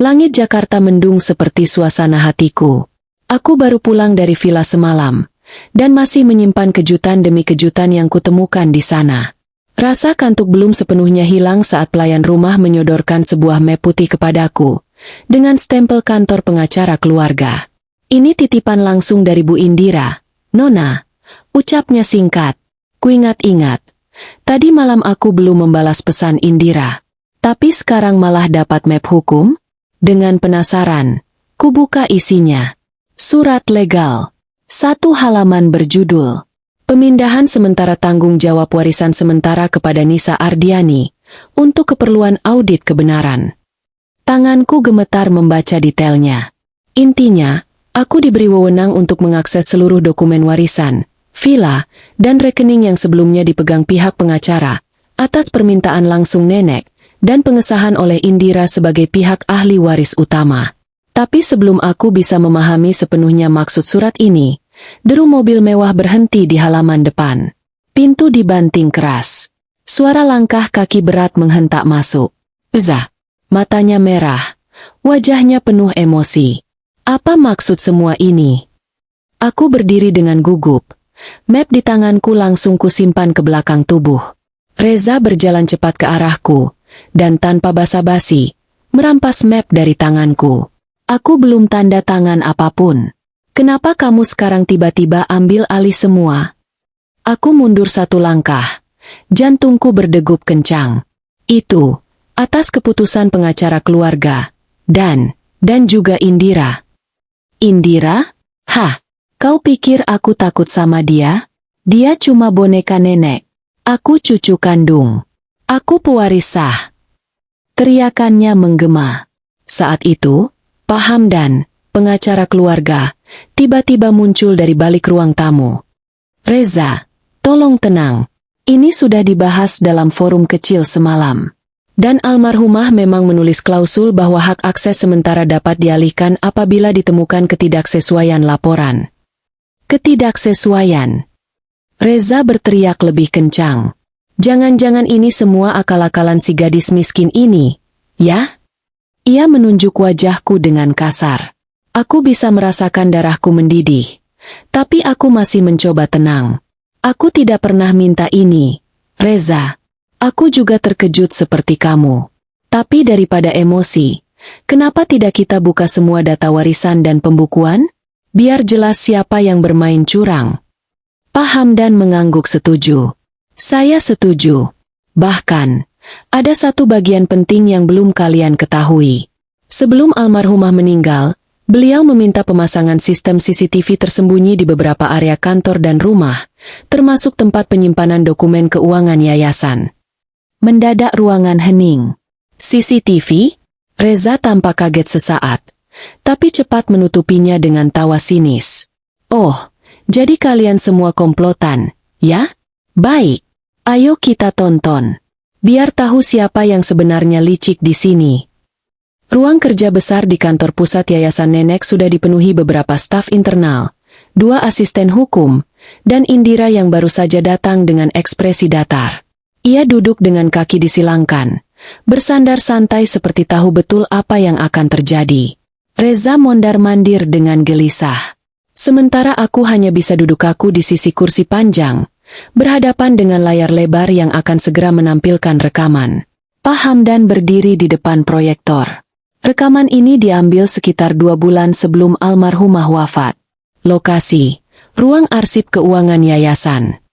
langit Jakarta mendung seperti suasana hatiku. Aku baru pulang dari villa semalam, dan masih menyimpan kejutan demi kejutan yang kutemukan di sana. Rasa kantuk belum sepenuhnya hilang saat pelayan rumah menyodorkan sebuah map putih kepadaku, dengan stempel kantor pengacara keluarga. Ini titipan langsung dari Bu Indira, Nona. Ucapnya singkat. Kuingat-ingat, tadi malam aku belum membalas pesan Indira. Tapi sekarang malah dapat map hukum? Dengan penasaran, kubuka isinya. Surat legal. 1 halaman berjudul, pemindahan sementara tanggung jawab warisan sementara kepada Nisa Ardiani, untuk keperluan audit kebenaran. Tanganku gemetar membaca detailnya. Intinya, aku diberi wewenang untuk mengakses seluruh dokumen warisan, villa, dan rekening yang sebelumnya dipegang pihak pengacara, atas permintaan langsung nenek, dan pengesahan oleh Indira sebagai pihak ahli waris utama. Tapi sebelum aku bisa memahami sepenuhnya maksud surat ini, deru mobil mewah berhenti di halaman depan. Pintu dibanting keras. Suara langkah kaki berat menghentak masuk. Zah. Matanya merah. Wajahnya penuh emosi. Apa maksud semua ini? Aku berdiri dengan gugup. Map di tanganku langsung kusimpan ke belakang tubuh. Reza berjalan cepat ke arahku, dan tanpa basa-basi, merampas map dari tanganku. Aku belum tanda tangan apapun. Kenapa kamu sekarang tiba-tiba ambil alih semua? Aku mundur satu langkah. Jantungku berdegup kencang. Itu, atas keputusan pengacara keluarga, dan juga Indira. Indira? Hah? Kau pikir aku takut sama dia? Dia cuma boneka nenek. Aku cucu kandung. Aku pewaris sah. Teriakannya menggema. Saat itu, Pak Hamdan, pengacara keluarga, tiba-tiba muncul dari balik ruang tamu. Reza, tolong tenang. Ini sudah dibahas dalam forum kecil semalam. Dan almarhumah memang menulis klausul bahwa hak akses sementara dapat dialihkan apabila ditemukan ketidaksesuaian laporan. Ketidaksesuaian. Reza berteriak lebih kencang. Jangan-jangan ini semua akal-akalan si gadis miskin ini, ya? Ia menunjuk wajahku dengan kasar. Aku bisa merasakan darahku mendidih. Tapi aku masih mencoba tenang. Aku tidak pernah minta ini, Reza. Aku juga terkejut seperti kamu. Tapi daripada emosi, kenapa tidak kita buka semua data warisan dan pembukuan? Biar jelas siapa yang bermain curang. Pak Hamdan mengangguk setuju. Saya setuju. Bahkan, ada satu bagian penting yang belum kalian ketahui. Sebelum almarhumah meninggal, beliau meminta pemasangan sistem CCTV tersembunyi di beberapa area kantor dan rumah, termasuk tempat penyimpanan dokumen keuangan yayasan. Mendadak ruangan hening. CCTV? Reza tampak kaget sesaat, tapi cepat menutupinya dengan tawa sinis. Oh, jadi kalian semua komplotan, ya? Baik, ayo kita tonton. Biar tahu siapa yang sebenarnya licik di sini. Ruang kerja besar di kantor pusat Yayasan Nenek sudah dipenuhi beberapa staf internal, 2 asisten hukum, dan Indira yang baru saja datang dengan ekspresi datar. Ia duduk dengan kaki disilangkan, bersandar santai seperti tahu betul apa yang akan terjadi. Reza mondar-mandir dengan gelisah. Sementara aku hanya bisa duduk kaku di sisi kursi panjang, berhadapan dengan layar lebar yang akan segera menampilkan rekaman. Pak Hamdan berdiri di depan proyektor. Rekaman ini diambil sekitar 2 bulan sebelum almarhumah wafat. Lokasi, ruang arsip keuangan yayasan.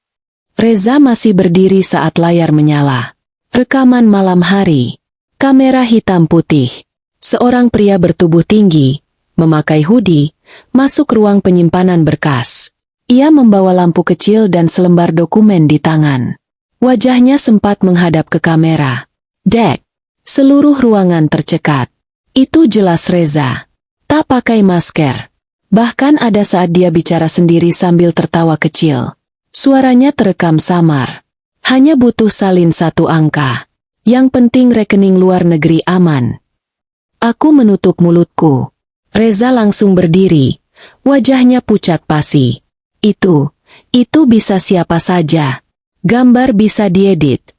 Reza masih berdiri saat layar menyala. Rekaman malam hari. Kamera hitam putih. Seorang pria bertubuh tinggi, memakai hoodie, masuk ruang penyimpanan berkas. Ia membawa lampu kecil dan selembar dokumen di tangan. Wajahnya sempat menghadap ke kamera. Dek, seluruh ruangan tercekat. Itu jelas Reza. Tak pakai masker. Bahkan ada saat dia bicara sendiri sambil tertawa kecil. Suaranya terekam samar. Hanya butuh salin 1 angka. Yang penting rekening luar negeri aman. Aku menutup mulutku. Reza langsung berdiri. Wajahnya pucat pasi. Itu bisa siapa saja. Gambar bisa diedit.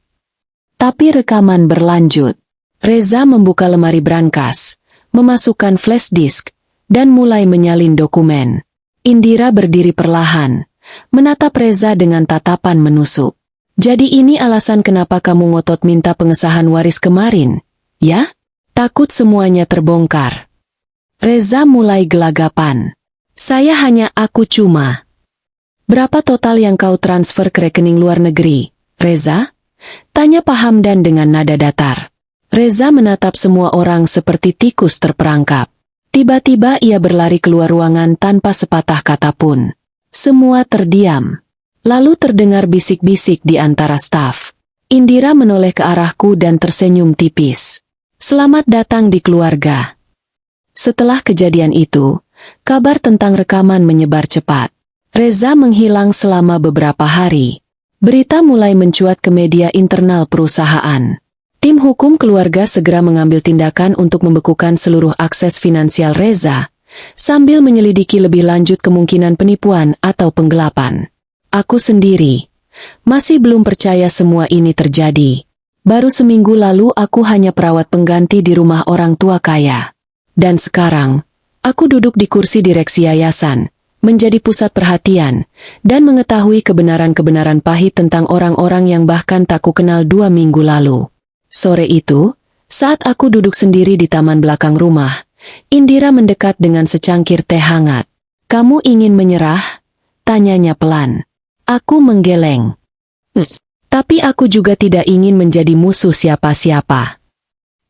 Tapi rekaman berlanjut. Reza membuka lemari brankas, memasukkan flash disk, dan mulai menyalin dokumen. Indira berdiri perlahan, menatap Reza dengan tatapan menusuk. Jadi ini alasan kenapa kamu ngotot minta pengesahan waris kemarin, ya? Takut semuanya terbongkar. Reza mulai gelagapan. Aku cuma. Berapa total yang kau transfer ke rekening luar negeri, Reza? Tanya Pak Hamdan dengan nada datar. Reza menatap semua orang seperti tikus terperangkap. Tiba-tiba ia berlari keluar ruangan tanpa sepatah kata pun. Semua terdiam. Lalu terdengar bisik-bisik di antara staf. Indira menoleh ke arahku dan tersenyum tipis. Selamat datang di keluarga. Setelah kejadian itu, kabar tentang rekaman menyebar cepat. Reza menghilang selama beberapa hari. Berita mulai mencuat ke media internal perusahaan. Tim hukum keluarga segera mengambil tindakan untuk membekukan seluruh akses finansial Reza, sambil menyelidiki lebih lanjut kemungkinan penipuan atau penggelapan. Aku sendiri masih belum percaya semua ini terjadi. Baru seminggu lalu aku hanya perawat pengganti di rumah orang tua kaya. Dan sekarang, aku duduk di kursi direksi yayasan, menjadi pusat perhatian, dan mengetahui kebenaran-kebenaran pahit tentang orang-orang yang bahkan tak kukenal 2 minggu lalu. Sore itu, saat aku duduk sendiri di taman belakang rumah, Indira mendekat dengan secangkir teh hangat. "Kamu ingin menyerah?" tanyanya pelan. Aku menggeleng. Tapi aku juga tidak ingin menjadi musuh siapa-siapa.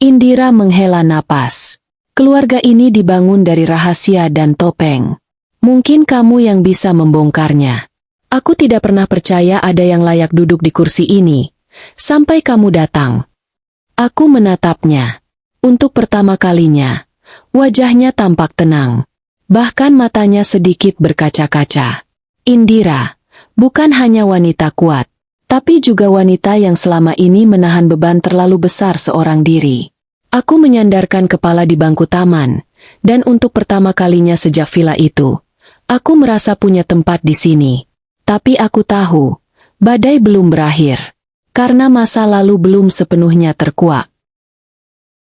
Indira menghela napas. Keluarga ini dibangun dari rahasia dan topeng. Mungkin kamu yang bisa membongkarnya. Aku tidak pernah percaya ada yang layak duduk di kursi ini, sampai kamu datang. Aku menatapnya. Untuk pertama kalinya, wajahnya tampak tenang. Bahkan matanya sedikit berkaca-kaca. Indira, bukan hanya wanita kuat, tapi juga wanita yang selama ini menahan beban terlalu besar seorang diri. Aku menyandarkan kepala di bangku taman, dan untuk pertama kalinya sejak villa itu, aku merasa punya tempat di sini. Tapi aku tahu, badai belum berakhir. Karena masa lalu belum sepenuhnya terkuak.